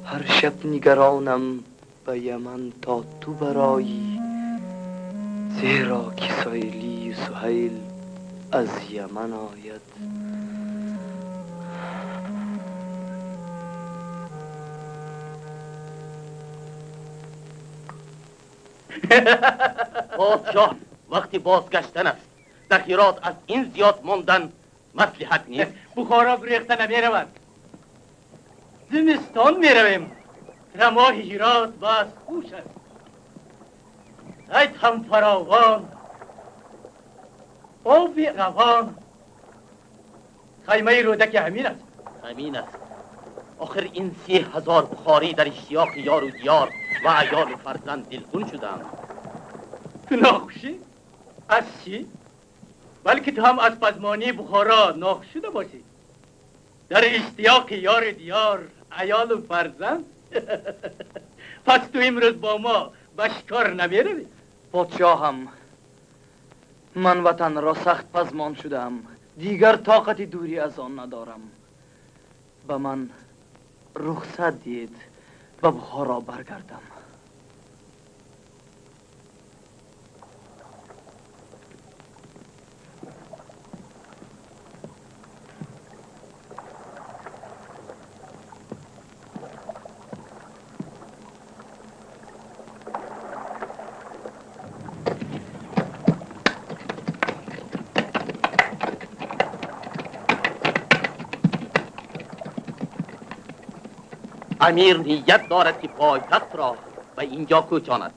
هر شب نگرانم به یمن تا تو برایی، زیرا که سایلی سهیل از یمن آید. پادشاه وقتی بازگشتن است. در هرات از این زیاد ماندن مصلحت نیست. بخارا گریخته نمی رود. زمستان می رویم. در ماه هرات باز خوش است. ایت هم فراوان، آب روان. خیمه رودک همین است. همین است. آخر این 30,000 بخاری در اشتیاق یار و دیار و عیال و فرزند دلخون شدند. تو ناخوشی؟ از چی؟ بلکه تو هم از پزمانی بخارا ناخوش شده باشی. در اشتیاق یار دیار عیال و فرزند. پس تو امروز با ما به شکار نمی روی؟ پادشاهم، من وطن را سخت پزمان شدم، دیگر طاقت دوری از آن ندارم. به من رخصت دید به بخارا برگردم. امیر نیت دارد که پایتخت را به اینجا کوچاند.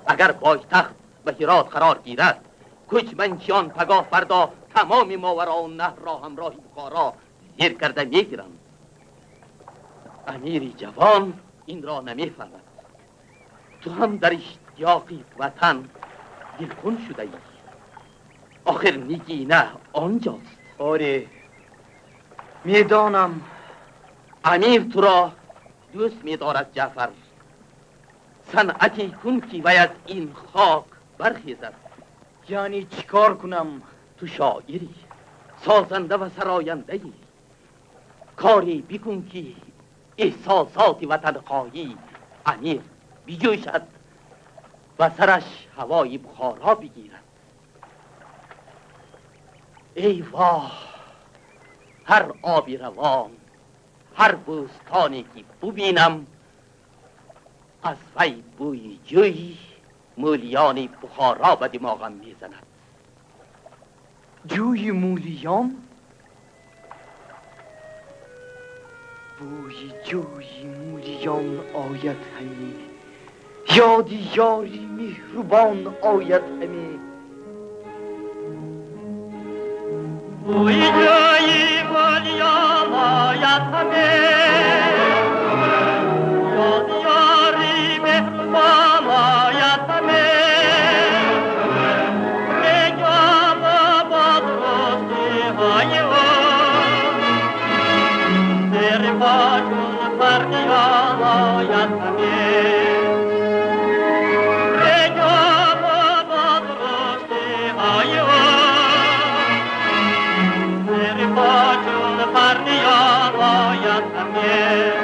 اگر پایتخت به هرات قرار گیرد، کوچمنشیان پگاه فردا تمام ماورا و نهر را همراه بخارا زیر کرده میگیرند. امیری جوان این را نمیفهمد. تو هم در اشتیاق وطن دلخون شده ای. آخر نگینه آنجاست. آره میدانم. امیر تو را دوست می‌دارد جعفر. صنعتی کن که وی از این خاک برخیزد. یعنی چیکار کنم؟ تو شاعری، سازنده و سراینده ای. کاری بکن که احساسات وطن خواهی امیر بجوشد و سرش هوای بخارا بگیرد. ای واه، هر آبی روان، هر بوستانی که ببینم، از وی بوی جوی مولیان بخارا به دماغم میزند. جوی مولیان؟ بوی جوی مولیان آید همی، یادی یاری مهربان آید همی. بوی جوی مولیان آید همی، یادی یاری مهربان آید همی. میگم با درستی های او، زیر پاشون پردیان آید همی. میگم با درستی های او، زیر پاشون پردیان آید همی.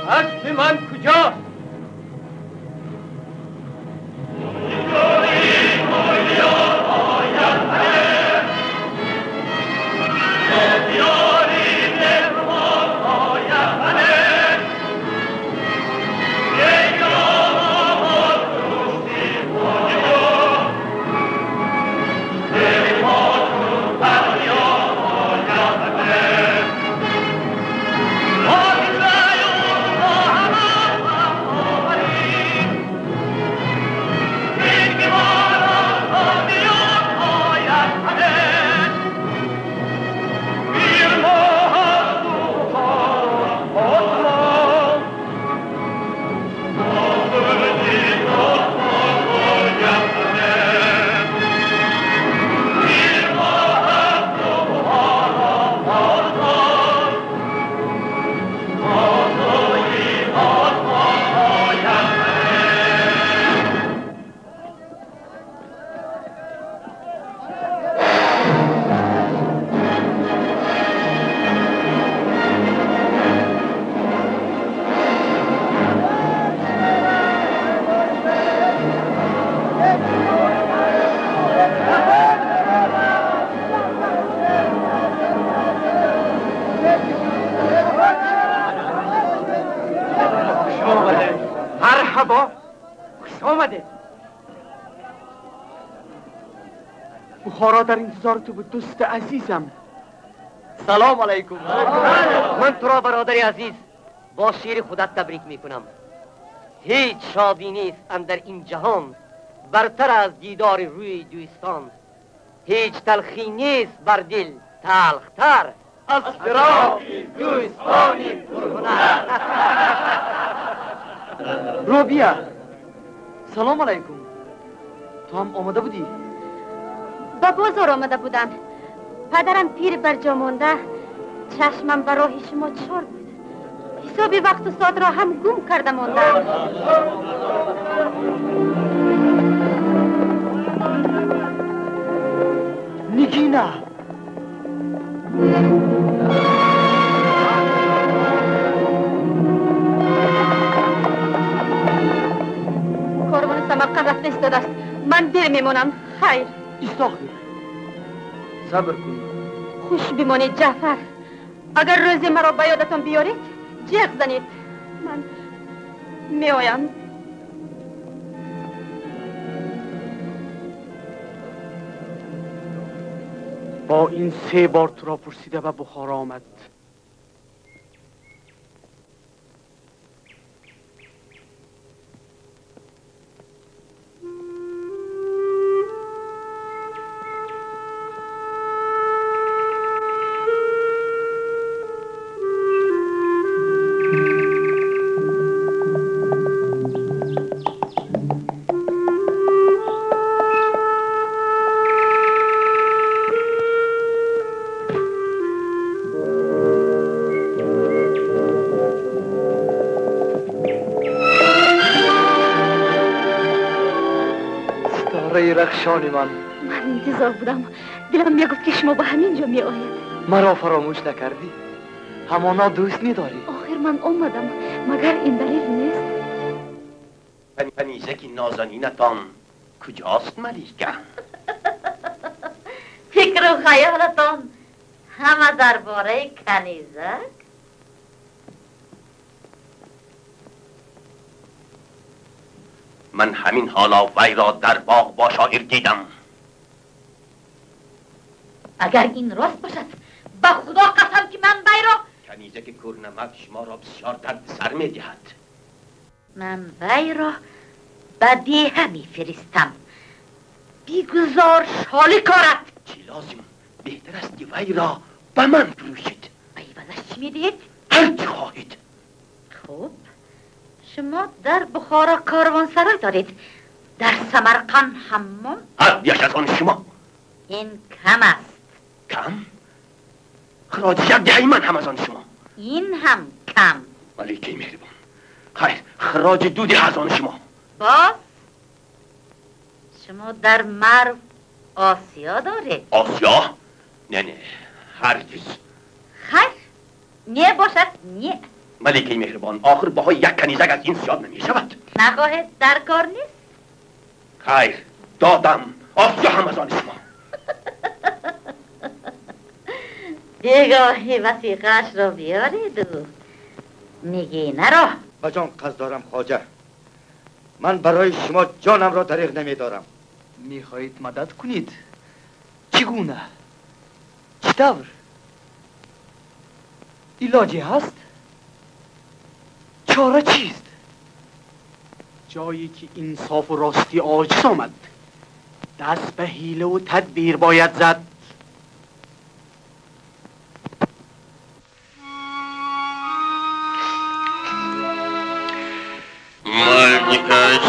اسب من کجاست؟ مرحبا، خوش آمده. بخارا در انتظار تو بود دوست عزیزم. سلام علیکم. من تو را برادر عزیز با شیر خودت تبریک میکنم. هیچ شادی نیست اندر این جهان برتر از دیدار روی دوستان. هیچ تلخی نیست بر دل تلختر از فراق دوستانی پرهنر. رو بیا. سلام علیکم. تو هم آمده بودی؟ با بازار آمده بودم. پدرم پیر بر جا مانده، چشمم به راه شما چار بود. حساب وقت و ساعت را هم گم کرده ماندم. نگینا. کاروان سمرقند رفته ایستاده است. من دیر میمانم. خیر. استاخیر. صبر کن. خوش بمانید جعفر. اگر روزی مرا به یادتان بیارید جیغ زنید. من میآیم. با این 3 بار تو را پرسیده و بخارا آمد. رخشان من انتظار بودم. دلم میگفت که شما به همین جا می آید. مرا فراموش نکردی؟ همانا دوست نداری؟ آخر من آمدم، مگر این دلیل نیست؟ کنیزک نازنینتان کجاست ملیکه؟ فکر و خیالتان همه درباره کنیزک؟ من همین حالا وی را در باغ با شاعر دیدم. اگر این راست باشد به خدا قسم که من وی را کنیزک کورنمک شما را بسیار درد سر می دهد. من وی را به دیه می فرستم. بیگذار شالی کارد. چی لازم؟ بهتر است که وی را به من فروشید. عوضش چی می دید؟ هر چی خواهید. خوب، شما در بخارا کاروان سرای دارید، در سمرقند حمام؟ هدیش از آن شما. این کم است. کم؟ خراج یک دهی من هم از آن شما. این هم کم. ملیکه مهربان، خیر خراج 2 ده از آن شما. باز شما در مرو آسیا دارید؟ آسیا؟ نه هرگز. خیر، نه باشد نه. ملیکه مهربان، آخر بهای یک کنیزک از این زیاد نمی شود. نخواهد در کار نیست؟ خیر دادم، آسیا هم از آن شما. بگاهی وثیقه‌اش را بیارید و نگینه را. بجان قصد دارم خواجه، من برای شما جانم را دریغ نمی دارم. میخواهید مدد کنید؟ چگونه؟ چطور؟ علاجی هست؟ چاره چیست؟ جایی که انصاف و راستی عاجز آمد، دست به حیله و تدبیر باید زد. مالکش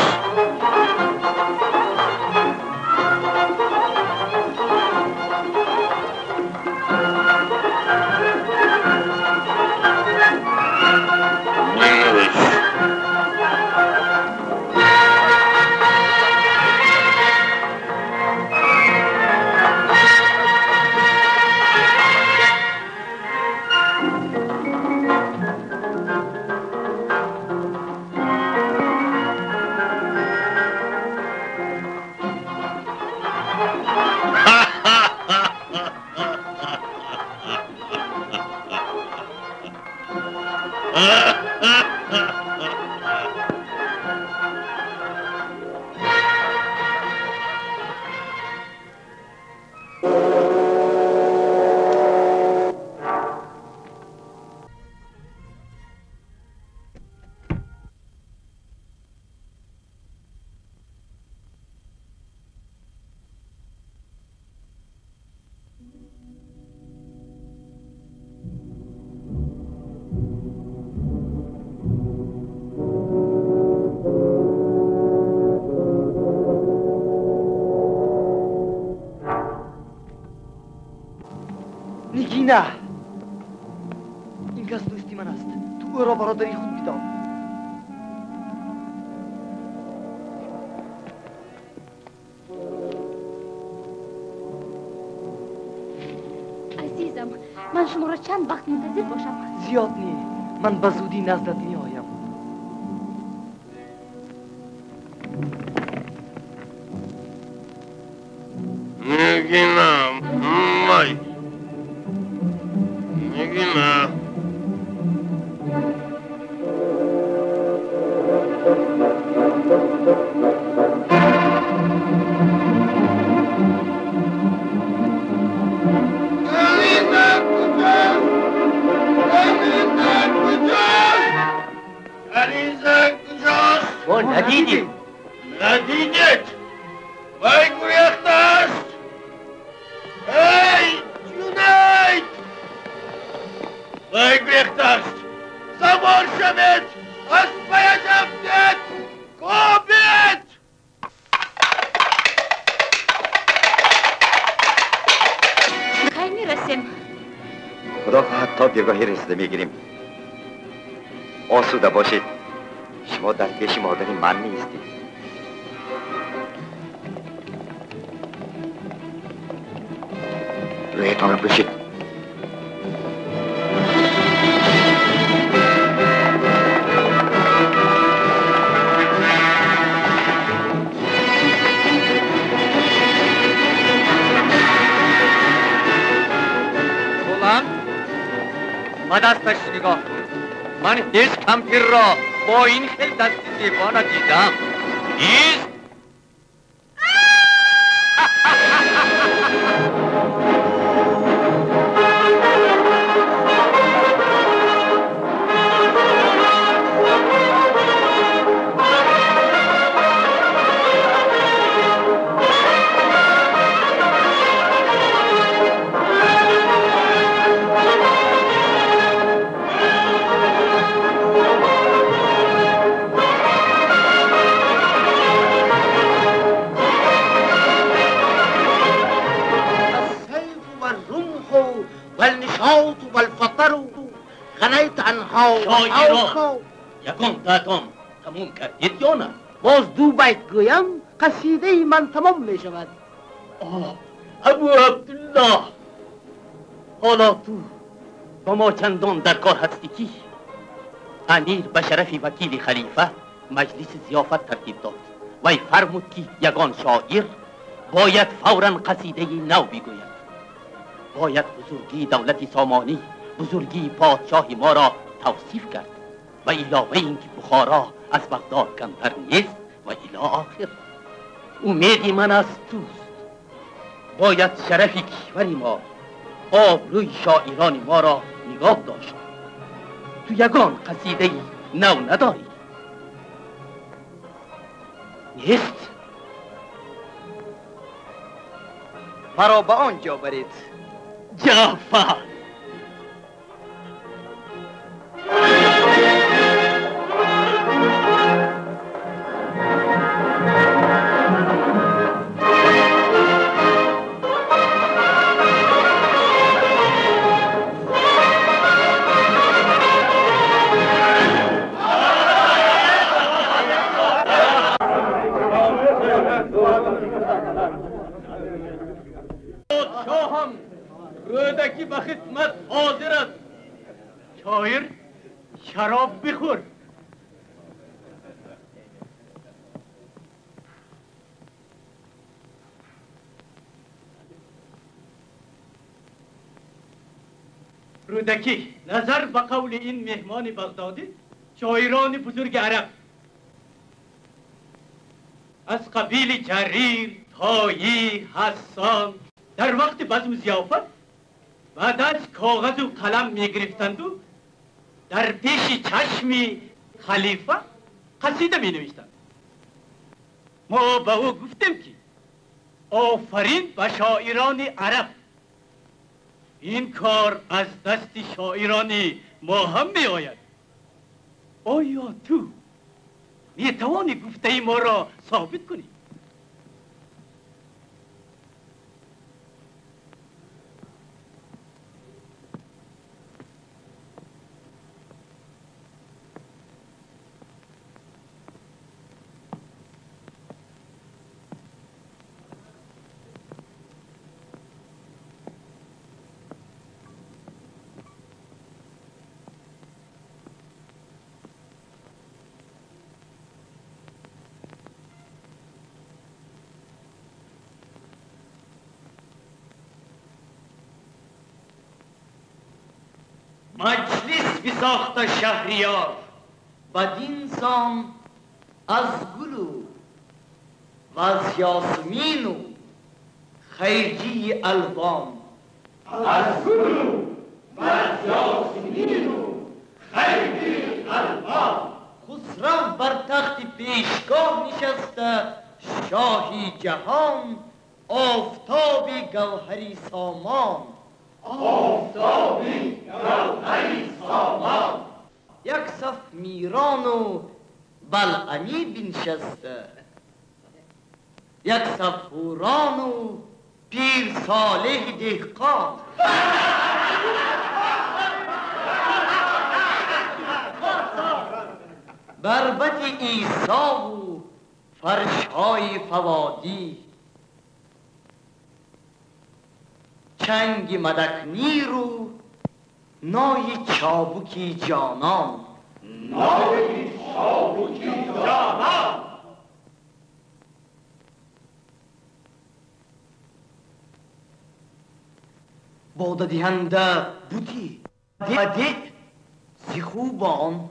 نه، این کس دوستی من است. تو او را برادری خود بدان. عزیزم، من شما را چند وقت منتظر باشم؟ زیاد نی، من به زودی نزدت می آیم. میگینم مای میگینم ما ندیدیم. ندیدید؟ وای گریخت است. ای جونید وای گریخت است. سوار شوید، از پیش افتید، کوبید. کی میرسیم؟ خدا خواهد تا دیرگاهی رسیده میگیریم. آسوده باشید، شما در پیش مادری من نیستید. رویتان را پوشید. بلند و دستش نگاه کن. من هیچ کمپیر را با این خیل دست زیبا ندیدم. ایست. والنشاط والفطر غنیت عنها شاعران یکم داتم تموم کردید یا نه؟ باز دو بیت گویم قصیده من تمام می شود. ابو عبدالله، حالا تو با ما چندان در کار هستی که امیر به شرف وکیل خلیفه مجلس ضیافت ترتیب داد. وی فرمود که یگان شاعر باید فوراً قصیده نو بگوید. باید بزرگی دولت سامانی، بزرگی پادشاه ما را توصیف کرد و علاوه اینکه بخارا از بغداد کمتر نیست و الی آخر. امیدی من از توست. باید شرف کشوری ما، آبروی شاعران ما را نگاه داشت. تو یگان قصیده نو نداری؟ نیست؟ مرا به آنجا برید. جعفر، شاهم رودکی به خدمت حاضر است. شاعر شراب بخور. رودکی، نظر به قول این مهمان بغدادی، شاعران بزرگ عرب از قبیل جریر، طایی، حسان در وقت بزم ضیافت بعد از کاغذ و قلم می گرفتند و در پیش چشم خلیفه قصیده می نوشتند. ما به او گفتیم که آفرین به شاعران عرب. این کار از دست شاعران ما هم می آید. آیا تو می توانی گفته ما را ثابت کنی؟ مجلس بساخت شهریار بدین سان از گلو و از یاسمین و خیجی الوان. از گلو و از یاسمین و خیجی الوان. خسرو بر تخت پیشگاه نشسته شاهی جهان، آفتابی گوهری سامان. آفتابی گوهری سامان. یک صف میران و بلعمی بنشسته، یک صف هوران و پیر صالح دهقان. بربط عیسی و فرشهای فوادی، چنگ مدکنیر و نای چابکی جانان. نای چابکی جانان. باده دهنده بودی ده سی خوبان،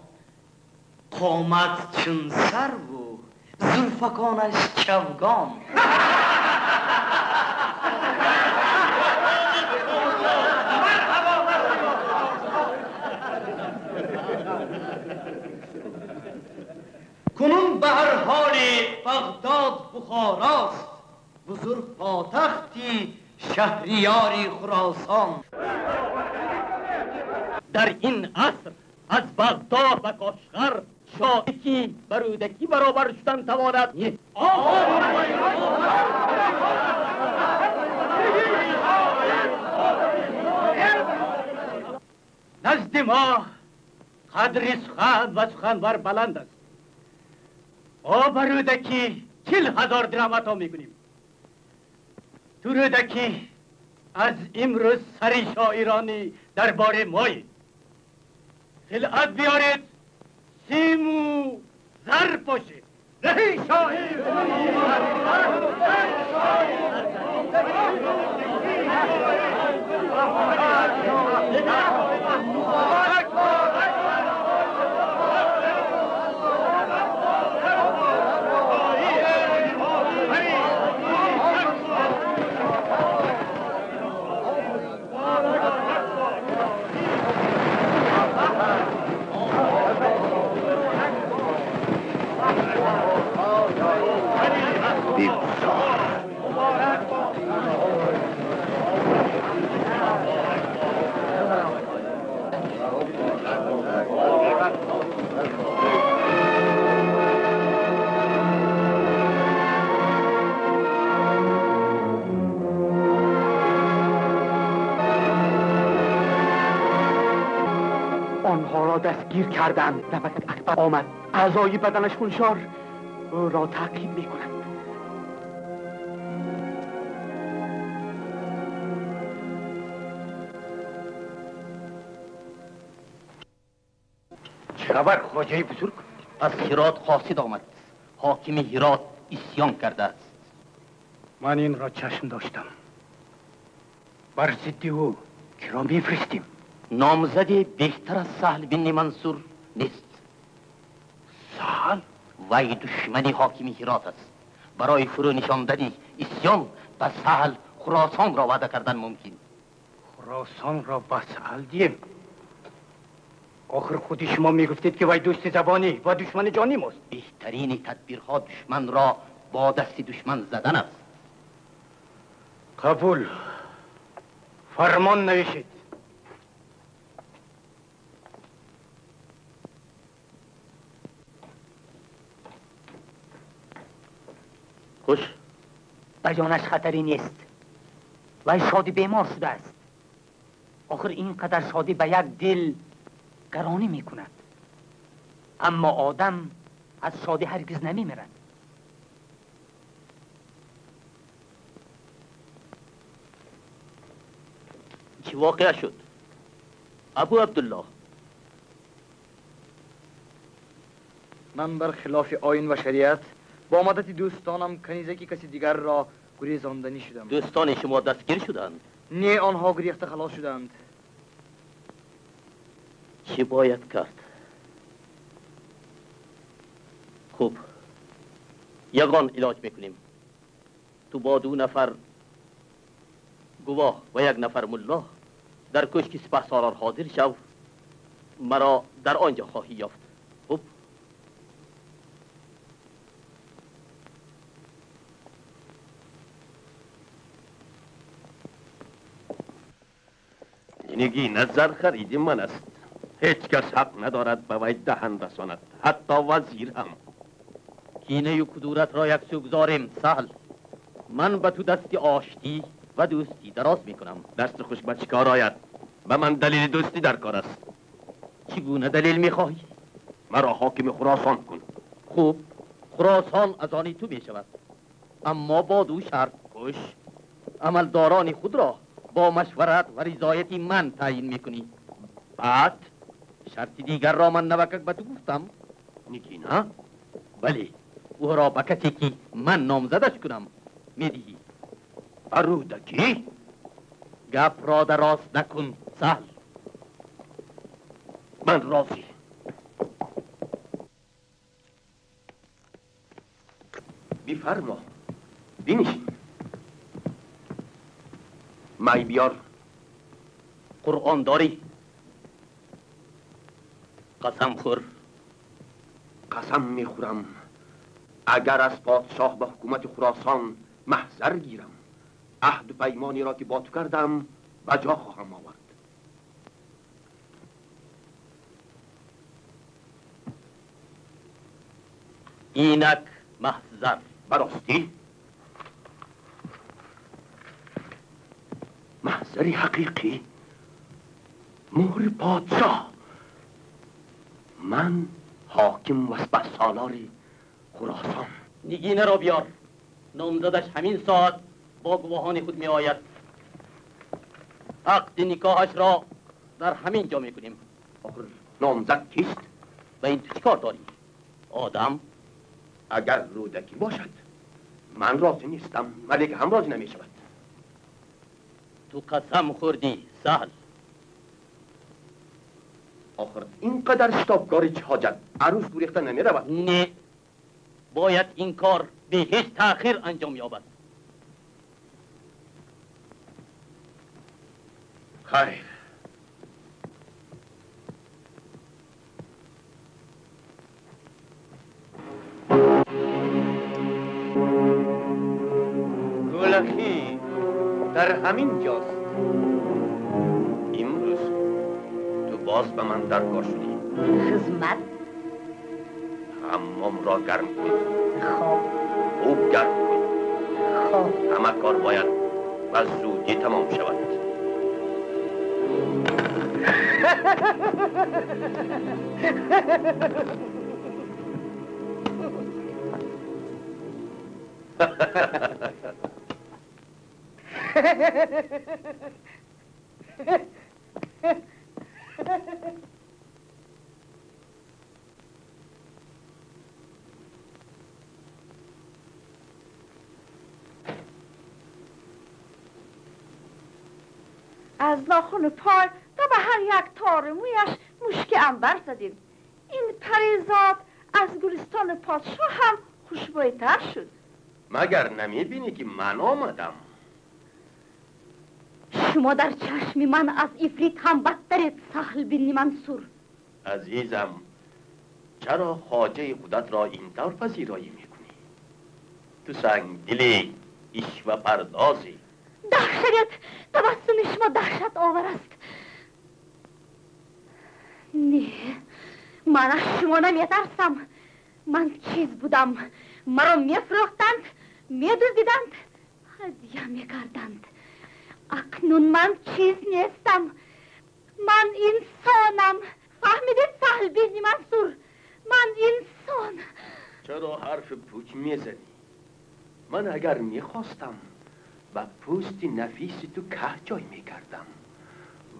قامت چون سر و زلفکانش چوگان. کنون به هر حال بغداد بخاراست، بزرگ پاتختی شهریاری خراسان. در این عصر از بغداد و کاشغر شاهی برودکی برابر شدن تواند. نزد ما قدر سخن و سخنور بلند است. ما برودکی 40,000 درهم عطا میکنیم. تو رودکی از امروز سر شاعرانی درباره مایید. خلعت بیارید، سیم و زر پاشید. رهی شاعر! آنها را دستگیر کردند. نوبت اکبر آمد. اعضای بدنش خونشار او را تعقیب میکنند. چه خبر خواجه بزرگ؟ از هرات قاصد آمد. حاکم هرات اسیان کرده است. من این را چشم داشتم. بر ضد او که را میفرستیم. نامزدی بهتر از سهل بن منصور نیست. سهل؟ وی دشمنی حاکم هرات است. برای فرو نشاندن اسیان به سهل خراسان را وعده کردن ممکن. خراسان را به سهل دیم؟ آخر خودی شما میگفتید که وی دوست زبانی و دشمن جانی ماست. بهترین تدبیرها دشمن را با دست دشمن زدن است. قبول. فرمان نوشید. خوش. به جانش خطری نیست. وی شادی بیمار شده است. آخر اینقدر شادی به یک دل گرانی می کند. اما آدم از شادی هرگز نمی میرد. چه واقع شد؟ ابو عبدالله. من برخلاف آیین و شریعت با مدت دوستانم کنیزکی کسی دیگر را گریزاندنی شدم. دوستان شما دستگیر شدند؟ نه، آنها گریخته خلاص شدند. چی باید کرد؟ خوب، یگان علاج میکنیم. تو با 2 نفر گواه و 1 نفر ملا در کشک سپهسالار حاضر شو، مرا در آنجا خواهی یافت. خوب؟ اینگی نظر خرید من است. هیچ کس حق ندارد به وی دهن رساند، حتی وزیر هم. کینه و کدورت را یک سو گذاریم. سهل، من به تو دست آشتی و دوستی دراز میکنم. دست خوش به چیکار آید؟ به من دلیل دوستی در کار است. چگونه دلیل میخواهی؟ مرا حاکم خراسان کن. خوب، خراسان از آن تو میشود، اما با 2 شرط. خوش، عملداران خود را با مشورت و رضایت من تعیین میکنی. بعد شرط دیگر را من نوکک به تو گفتم. نگی نه؟ بله، او را به کسی که من نامزدش کنم میدهی. رودکی؟ گپ را دراز نکن. سهل، من راضی. بفرما، بنشین. مای بیار. قرآن داری؟ قسم خور. قسم میخورم اگر از پادشاه به حکومت خراسان محضر گیرم، عهد و پیمانی را که با تو کردم به جا خواهم آورد. اینک محضر. براستی محضری حقیقی، مهر پادشاه، من حاکم و سپهسالار خراسان. نگینه را بیار. نامزدش همین ساعت با گواهان خود می آید. عقد نکاحش را در همین جا می کنیم. آخر نامزد کیست؟ و این تو چی کار داری؟ آدم؟ اگر رودکی باشد من راضی نیستم، ولی که هم راضی نمی شود. تو قسم خوردی. سهل، آخر اینقدر شتابکاری چه حاجت؟ عروس گریخته نمی رود؟ نه، باید این کار به هیچ تأخیر انجام یابد. خیر. گلخی در همین جاست. امروز تو باز به من در کار شدی. خدمت. حمام را گرم کن. خوب. خوب گرم کن. خوب. همه کار باید و زودی تمام شود. از ناخن پای تا به هر یک تار مویش مشک عنبر زدیم. این پریزاد از گلستان پادشاه هم خوشبویتر شد. مگر نمی بینی که من آمدم؟ شما در چشم من از افریت هم بدترید سهل بن منصور. عزیزم، چرا خواجه خودت را این طور پذیرایی میکنی؟ تو سنگ دلی، ایش و پردازی. دهشت تبسم شما دهشت آور است. نه، من از شما نمیترسم. من چیز بودم، مرا میفروختند، میدزدیدند، هدیه میکردند. اکنون من چیز نیستم. من انسانم. فهمیدید سهل بن منصور؟ من انسان. چرا حرف پوچ میزنی؟ من اگر میخواستم و پوست نفیس تو که جای میکردم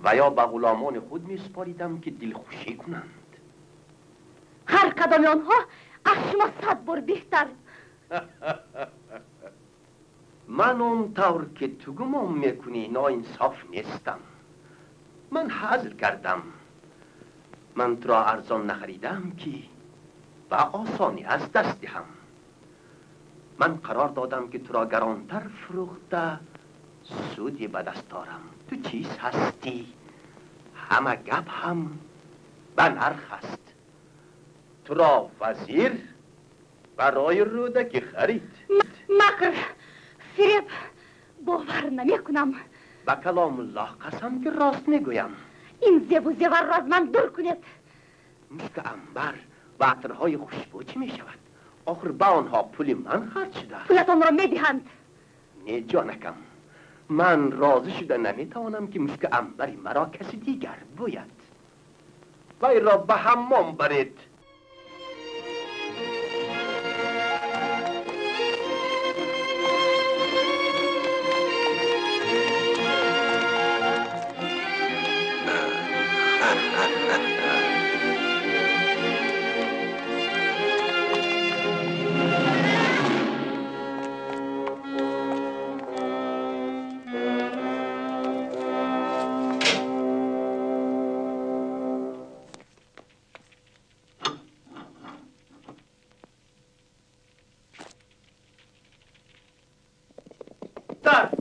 و یا به غلامان خود میسپاریدم که دلخوشی کنند. هر کدام آنها از شما 100 بار بهتر. من اون طور که تو گمان میکنی ناانصاف نیستم. من حاضر کردم من تو را ارزان نخریدم که به آسانی از دست دهم. من قرار دادم که تو را گرانتر فروخته سودی به دست دارم. تو چیز هستی؟ همه گپ هم به نرخ است. تو را وزیر برای رودکی خرید. مکر، فریب، باور نمی کنم. به کلام الله قسم که راست میگویم. این زیب و زیور را از من دور کنید. مشک انبر و عطرهای خوشبو چی می شود؟ آخر به آنها پول من خرج شده. پولتان را می دهند. نه جانکم، من راضی شده نمیتوانم که مشک انبری مرا کسی دیگر بوید. وی را به حمام برید.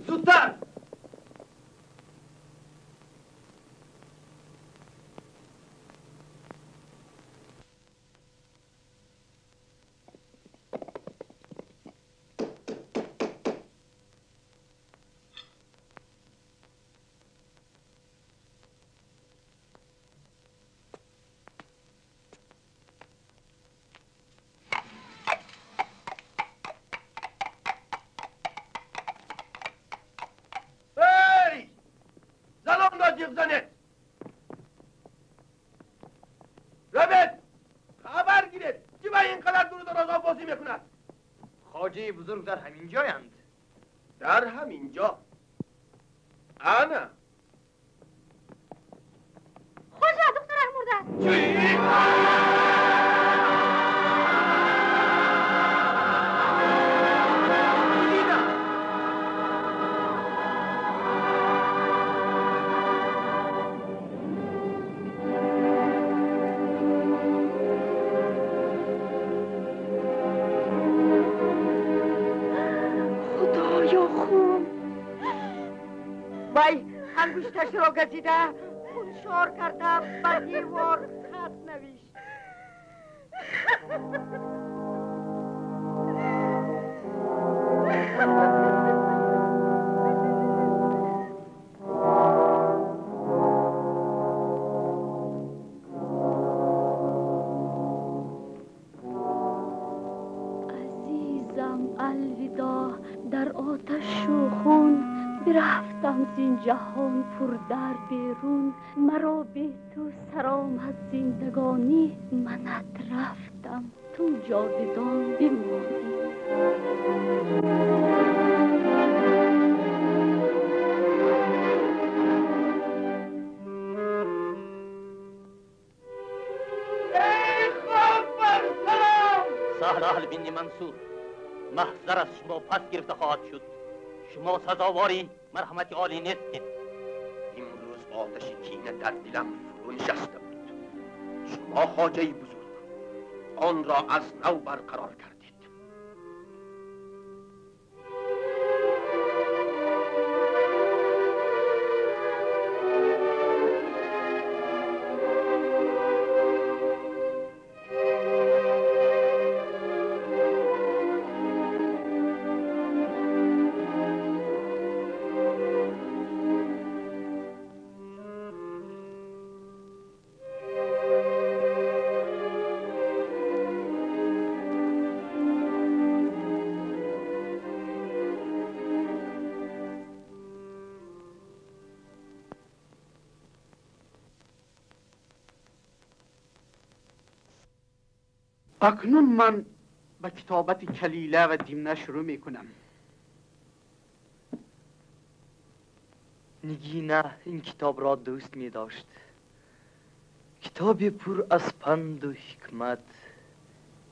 زودتر! جیغ زنید. ربط خبر گیرید که به اینقدر دور دراز بازی میکند. خواجه بزرگ در همین جایند. در همین جا؟ انا خواجه دخترک مرده. چی؟ انگشتش را گزیده خونشار کرده بر دیوار خط نوشت. عزیزم الوداع، در آتش و خون برفتم زین جهان پر در بیرون. مرا به تو سرآمد زندگانی، منت رفتم تو جاودان بمانی. سهل اهل بن منصور، محضر از شما پس گرفته خواهد شد. شما سزاواری مرحمت عالی نیستید. امروز آتش کینه در دلم فرو نشسته بود. شما خواجه بزرگ آن را از نو برقرار کردید. اکنون من به کتابت کلیله و دیمنه شروع می کنم. نگینه این کتاب را دوست می داشت. کتابی پر از پند و حکمت،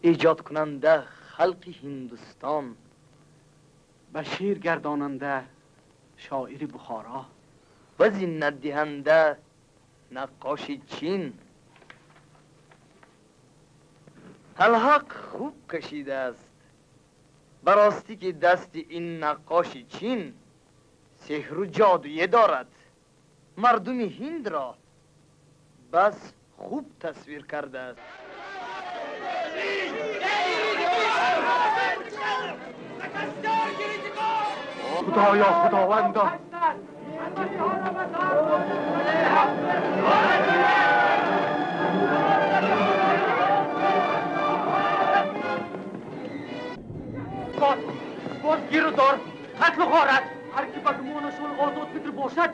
ایجاد کننده خلق هندوستان، به شعر گرداننده شاعر بخارا و زینت دهنده نقاش چین. الحق خوب کشیده است. براستی که دست این نقاش چین سحر و جادویی دارد. مردم هند را بس خوب تصویر کرده است. خدایا خداوندا باز گیر و دار قتل و غارت هر کی به گمانشون آزاد فکر باشد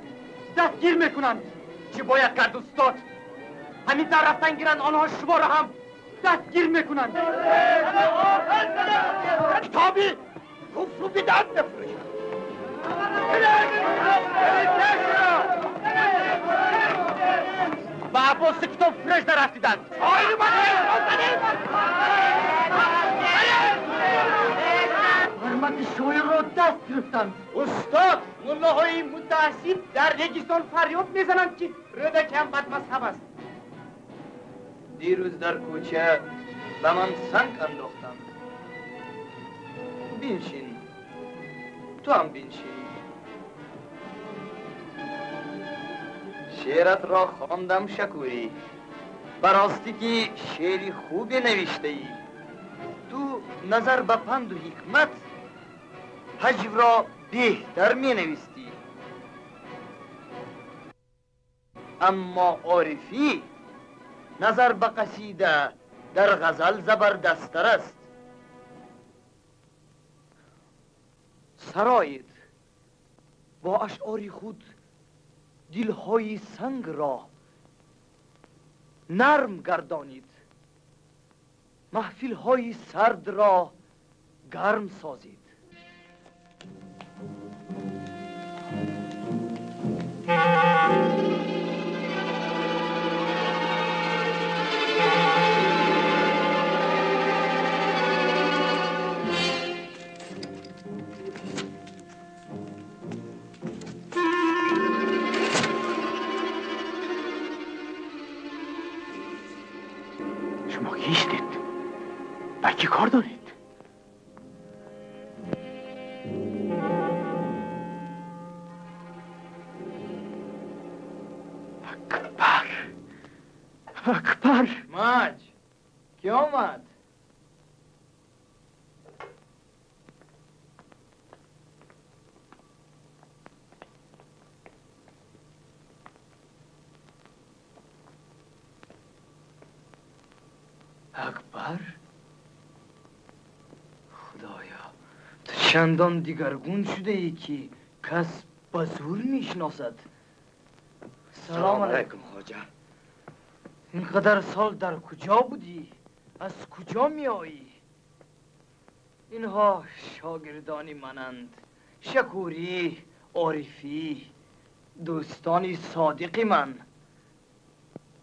دستگیر میکنند. چی باید کرد استاد؟ همین در رفتن گیرند آنها شما را هم دستگیر میکنند. کتابی کفر و بدعت بفروش. با عباس کتاب فرش در رفتیدند. حرمت شاعر را دست گرفتند. استاد ملاهای متعصب در رگستان فریاد میزنند که رودکی هم بد مذهب است. دیروز در کوچه به من سنگ انداختند. بینشین، تو هم بینشین. شعرت را خواندم شکوری. براستی که شعری خوبی نوشته ای. تو نظر به پند و حکمت هجو را بهتر می نویستی. اما عارفی نظر به قصیده در غزل زبردست‌تر است. سرایت با اشعار خود دلهای سنگ را نرم گردانید، محفل‌های سرد را گرم سازید. شما کیستید؟ با کی کار دارید؟ اکبر ماج کی آمد؟ اکبر؟ خدایا تو چندان دیگرگون شده ای که کس به زور میشناسد. سلام علیکم خواجه. اینقدر سال در کجا بودی؟ از کجا می آیی؟ اینها شاگردانی منند. شکوری، عارفی، دوستانی صادقی من.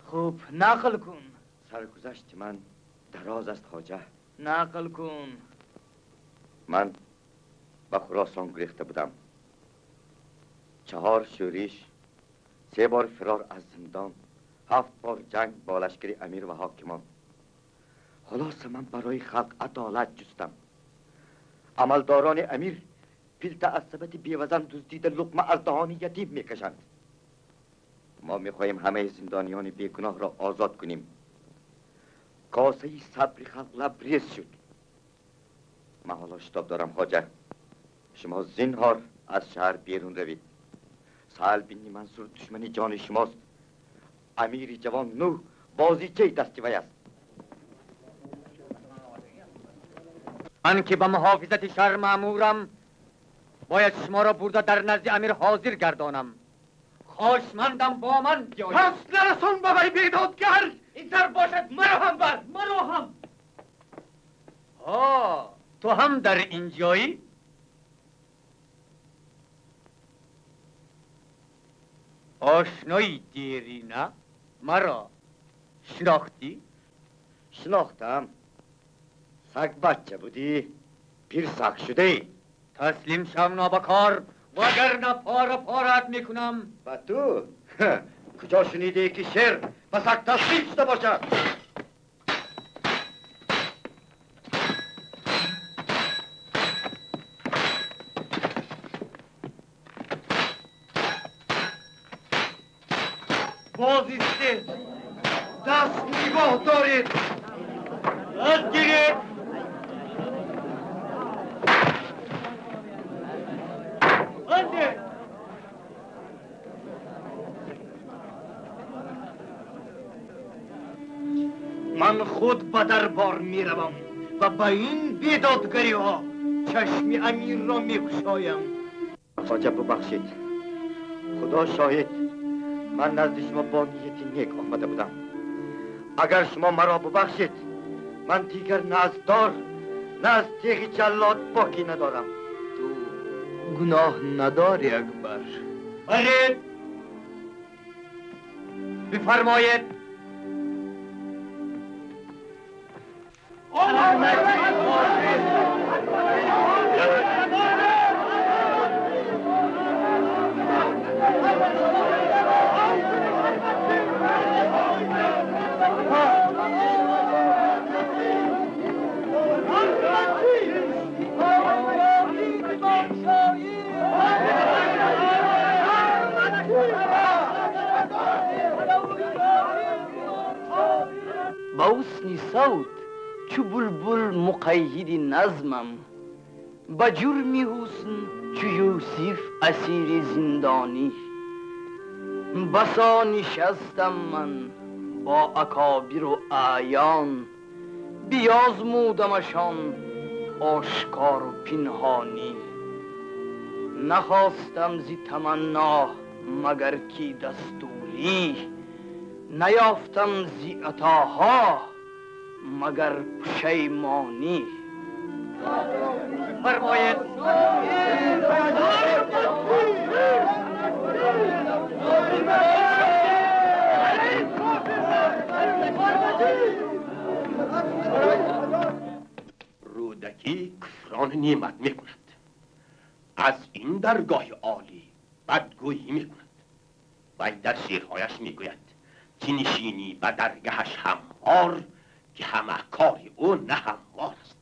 خوب نقل کن. سرگذشت من دراز است خواجه. نقل کن. من به خراسان گریخته بودم. 4 شورش، 3 بار فرار از زندان، 7 بار جنگ با لشکر امیر و حاکمان. خلاص من برای خلق عدالت جستم. عملداران امیر پیلت از سبت بیوزن دزدیده لقمه از دهان یتیم میکشند. ما میخواهیم همه زندانیان بیگناه را آزاد کنیم. کاسه صبر خلق لبریز شد. من حالا شتاب دارم خواجه. شما زنهار از شهر بیرون روید. سهل بن منصور دشمن جان شماست. امیر جوان نو بازیچه دست وی است. من که به محافظت شهر مأمورم باید شما را برده در نزد امیر حاضر گردانم. خواهشمندم با من بیایید. پس نرسون به وی بیدادگر. این تر باشد مرا هم بر. مرا هم. تو هم در اینجایی؟ آشنایی دیری نه؟ مرا شناختی؟ شناختم. سگ بچه بودی، پیر سگ شده ای. تسلیم شم نابکار وگرنه پاره پارت میکنم. و تو؟ کجا شنیده ای که شیر به سگ تسلیم شده باشد؟ باز ایستید، دست نگاه دارید. دست گیرید. بنده. من خود به دربار می روم و به این بیدادگری ها چشم امیر را می گشایم. خواجه ببخشید، خدا شاهد من نزد شما با نیتی نیک آمده بودم. اگر شما مرا ببخشید من دیگر نه از دار نه از تیغ جلاد باکی ندارم. تو گناه نداری اکبر. برید بفرمایید. با حسن صوت چو بلبل مقید نظمم، با جرم حسن چو یوسف اسیر زندانی. بسا نشستم من با اکابر و اعیان، بیازمودمشان آشکار و پنهانی. نخواستم زی تمنا مگر کی دستوری، نیافتم زی عطاها مگر پشیمانی. فرمایید. رودکی کفران نعمت میکند، از این درگاه عالی بدگویی میکند. وی در شعرهایش میگوید که نشینی به درگهش هموار، که همه کار او نه هموار است.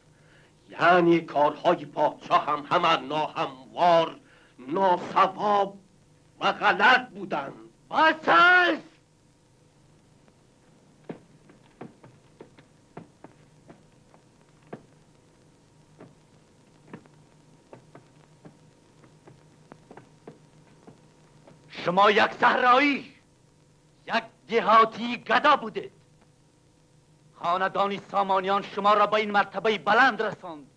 یعنی کارهای پادشاه هم همه ناهموار، ناسواب و غلط بودند. بس است. شما یک صحرایی، یک دهاتی گدا بودید. خاندان سامانیان شما را به این مرتبه بلند رساند.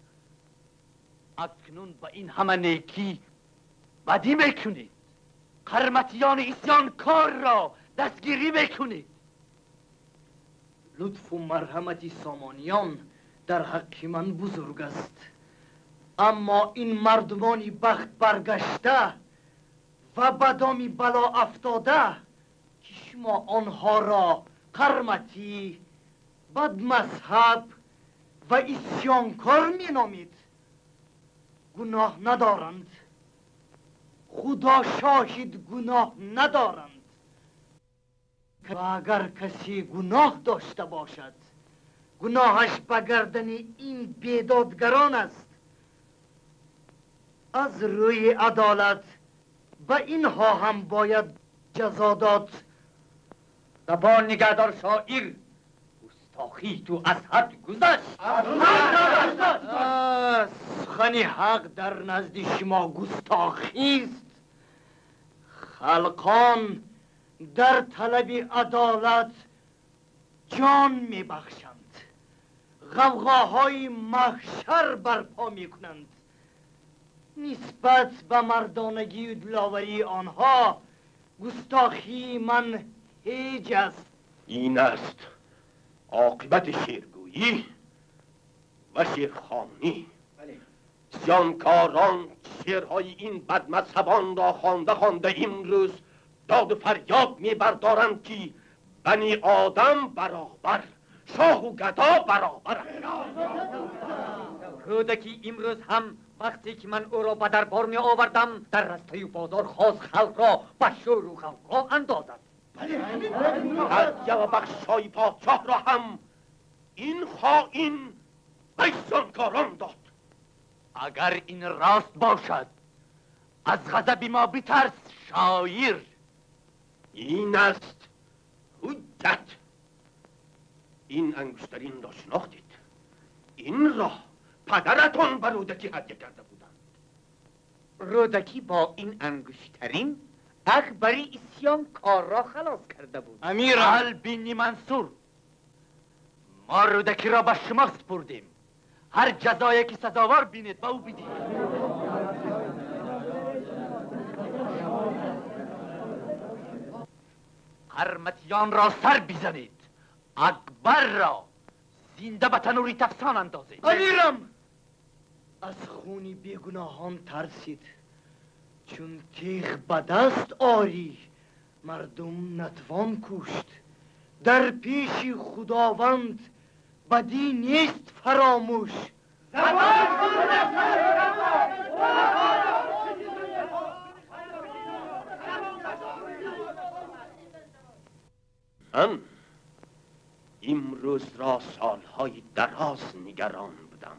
اکنون به این همه نیکی بدی میکنید. قرمتیان اسیانکار را دستگیری میکنید. لطف و مرحمت سامانیان در حق من بزرگ است، اما این مردمانی بخت برگشته و بدامی بلا افتاده که شما آنها را قرمتی، بد مذهب و اسیانکار می نامید. گناه ندارند، خدا شاهد گناه ندارند. و اگر کسی گناه داشته باشد گناهش به گردن این بیدادگران است. از روی عدالت به اینها هم باید جزا داد. زبان نگهدار شاعر، گستاخی تو از حد گذشت. سخن حق در نزد شما گستاخی است. خلقان در طلب عدالت جان میبخشند، غوغاهای محشر برپا میکنند. نسبت به مردانگی و دلاوری آنها گستاخی من هیچ است. این است عاقبت شعرگویی و شعرخوانی. اسیانکاران شعرهای این بدمذهبان را خوانده این روز داد و فریاد میبردارند که بنی آدم برابر، شاه و گدا برابرند. رودکی امروز هم وقتی که من او را به دربار می آوردم در رسته بازار خواست خلق را به شور و غوغا اندازد. هدیه و بخشای پادشاه را هم این خائن به اسیانکاران داد. اگر این راست باشد از غضب ما بترس شاعر. این است حجت. این انگشترین را شناختید. این را پدرتان به رودکی هدیه کرده بودند. رودکی با این انگشترین اکبری اسیان کار را خلاص کرده بود. امیرم بینی منصور، ما رودکی را به شما سپردیم. هر جزایی که سزاوار بینید به او بدید. قرمطیان را سر بزنید، اکبر را زنده به تنوری تفسان اندازید. امیرم از خونی بیگناهان ترسید، چون تیغ به دست آری مردم نتوان کشت. در پیش خداوند بدی نیست فراموش. من امروز را سالهای دراز نگران بودم.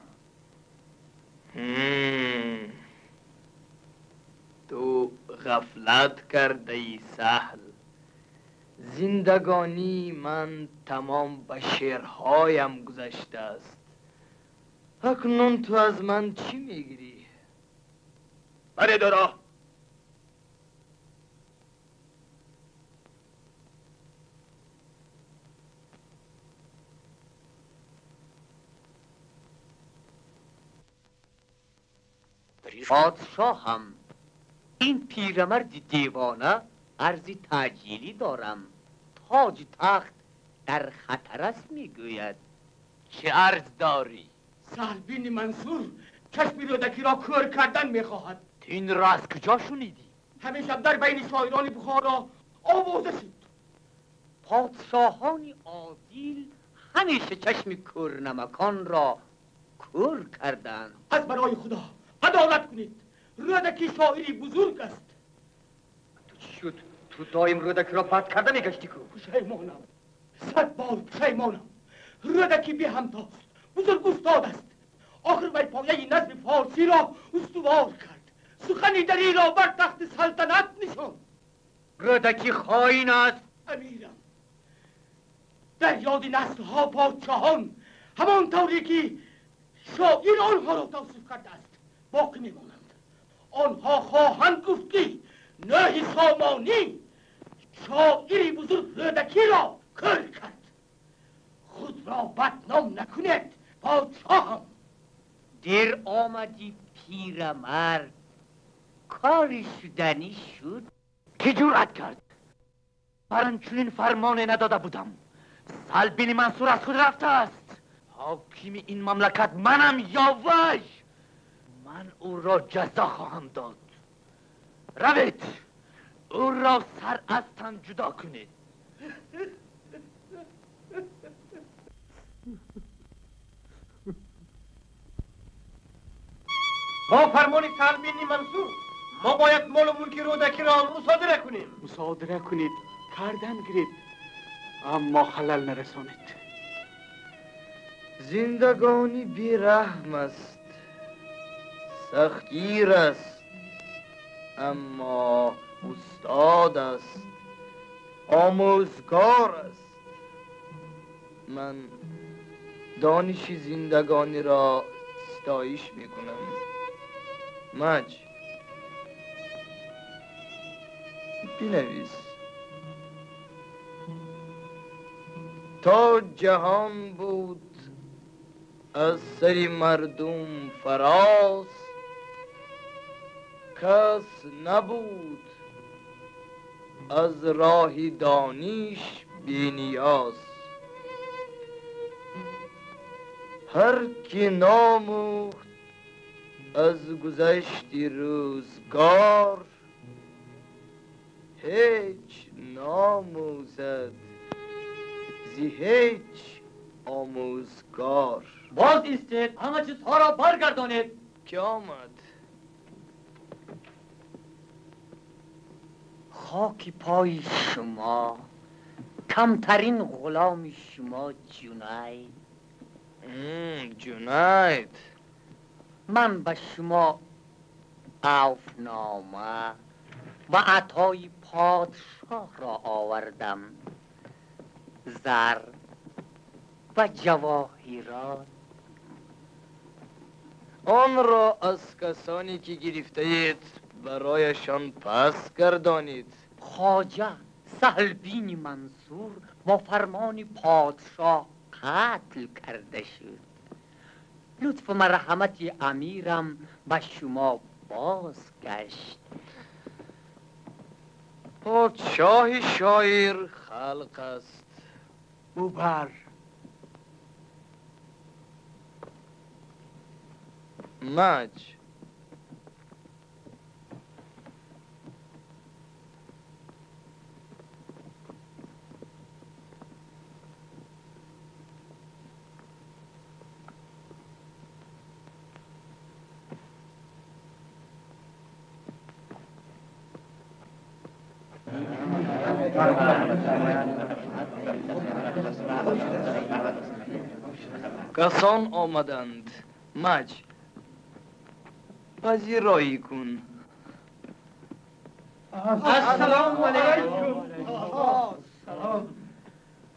تو غفلت کرده ای سهل. زندگانی من تمام به شعرهایم گذشته است. اکنون تو از من چی میگیری؟ بره دارا. پادشاهم، این پیرمرد دیوانه عرض تعجیلی دارم. تاج تخت در خطر است میگوید. چه عرض داری؟ سهلبین منصور چشم رودکی را کور کردن میخواهد. این را از کجا شنیدی؟ همیشه در بین شاعران بخارا آوازه شد. پادشاهان عادل همیشه چشم کورنمکان را کور کردند. از برای خدا عدالت کنید. رودکی شاعری بزرگ است. تو چی شد؟ تو دایم رودکی را پرت کرده میگشتی کو؟ پشیمانم، 100 بار پشیمانم. رودکی بی همتاست، بزرگ استاد است. آخر وی پایه نظم فارسی را استوار کرد. سخنی دری را بر تخت سلطنت نشاند. رودکی خائن است. امیرم، در یاد نسلها پادشاهان همان طوری که شاعر آنها را توصیف کرده است باقی میمانند. آنها خواهند گفت که نهی سامانی شاعری بزرگ رودکی را کر کرد. خود را بدنام نکنید پادشاهم. دیر آمدی پیرمرد، کاری شدنی شد. که جرأت کرد؟ من چنین فرمان نداده بودم. سهلبین منصور از خود رفته است. حاکم این مملکت منم یا وی؟ من او را جزا خواهم داد. روید او را سر از تن جدا کنید. با فرمان سهلبین منصور ما باید مال و ملک رودکی را مصادره کنیم. مصادره کنید، کردن گرید، اما خلل نرسانید. زندگانی بی رحم است، سختگیر است، اما استاد است، آموزگار است. من دانش زندگانی را ستایش میکنم. مج بنویس. تا جهان بود از سر مردم فراز، کس نبود از راه دانش بی نیاز. هر که ناموخت از گذشت روزگار، هیچ ناموزد زی هیچ آموزگار. باز ایستید، همه چیزها را برگردانید. که آمد؟ خاک پای شما، کمترین غلام شما جنید. جنید، من به شما عفونامه و عطای پادشاه را آوردم. زر و جواهرات. آن را از کسانی که گرفته اید برایشان پس گردانید. خواجه سهلبین منصور با فرمان پادشاه قتل کرده شد. لطف و مرحمت امیرم به شما بازگشت. پادشاه شاعر خلق است. بوبر مج کسان آمدند. مج پذیرایی کن. السلام علیکم.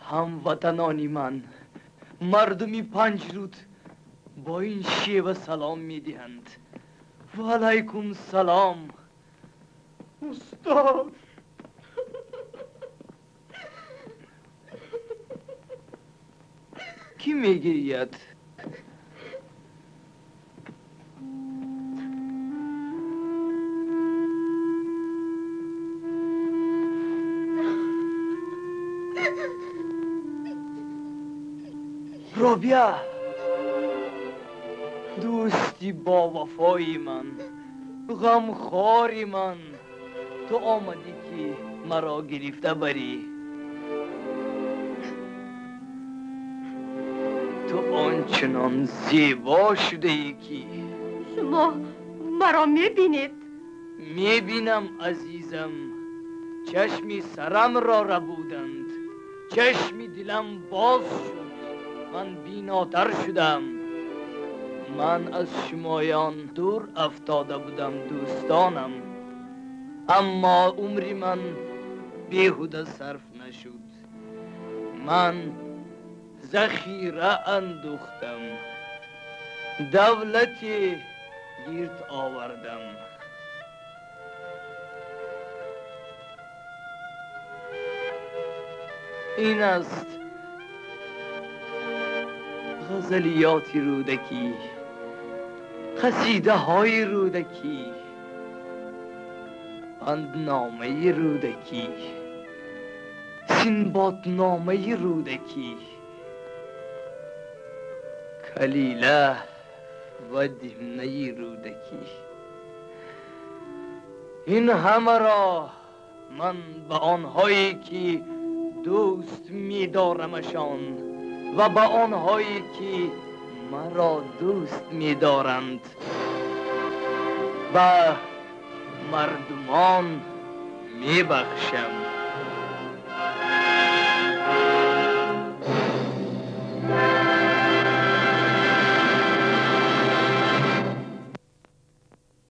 هموطنانی من، مردمی پنجرود با این شیوه سلام میدهند. و علیکم سلام. استاد کی میگوید؟ رابیه، دوستی با وفای من، غمخواری من، تو آمدی که مرا گرفته بری. تو آنچنان زیبا شده ای که شما مرا میبینید؟ میبینم عزیزم. چشمی سرم را ربودند، چشمی دلم باز شد. من بیناتر شدم. من از شمایان دور افتاده بودم دوستانم، اما عمری من بیهوده صرف نشد. من ذخیره اندوختم، دولتی گرد آوردم. این است غزلیات رودکی، قصیده های رودکی، اندنامه رودکی، سنبادنامه رودکی، کلیله و دمنه رودکی. این همه را من به آنهایی که دوست می‌دارمشان و به آنهایی که مرا دوست می‌دارند به مردمان می‌بخشم.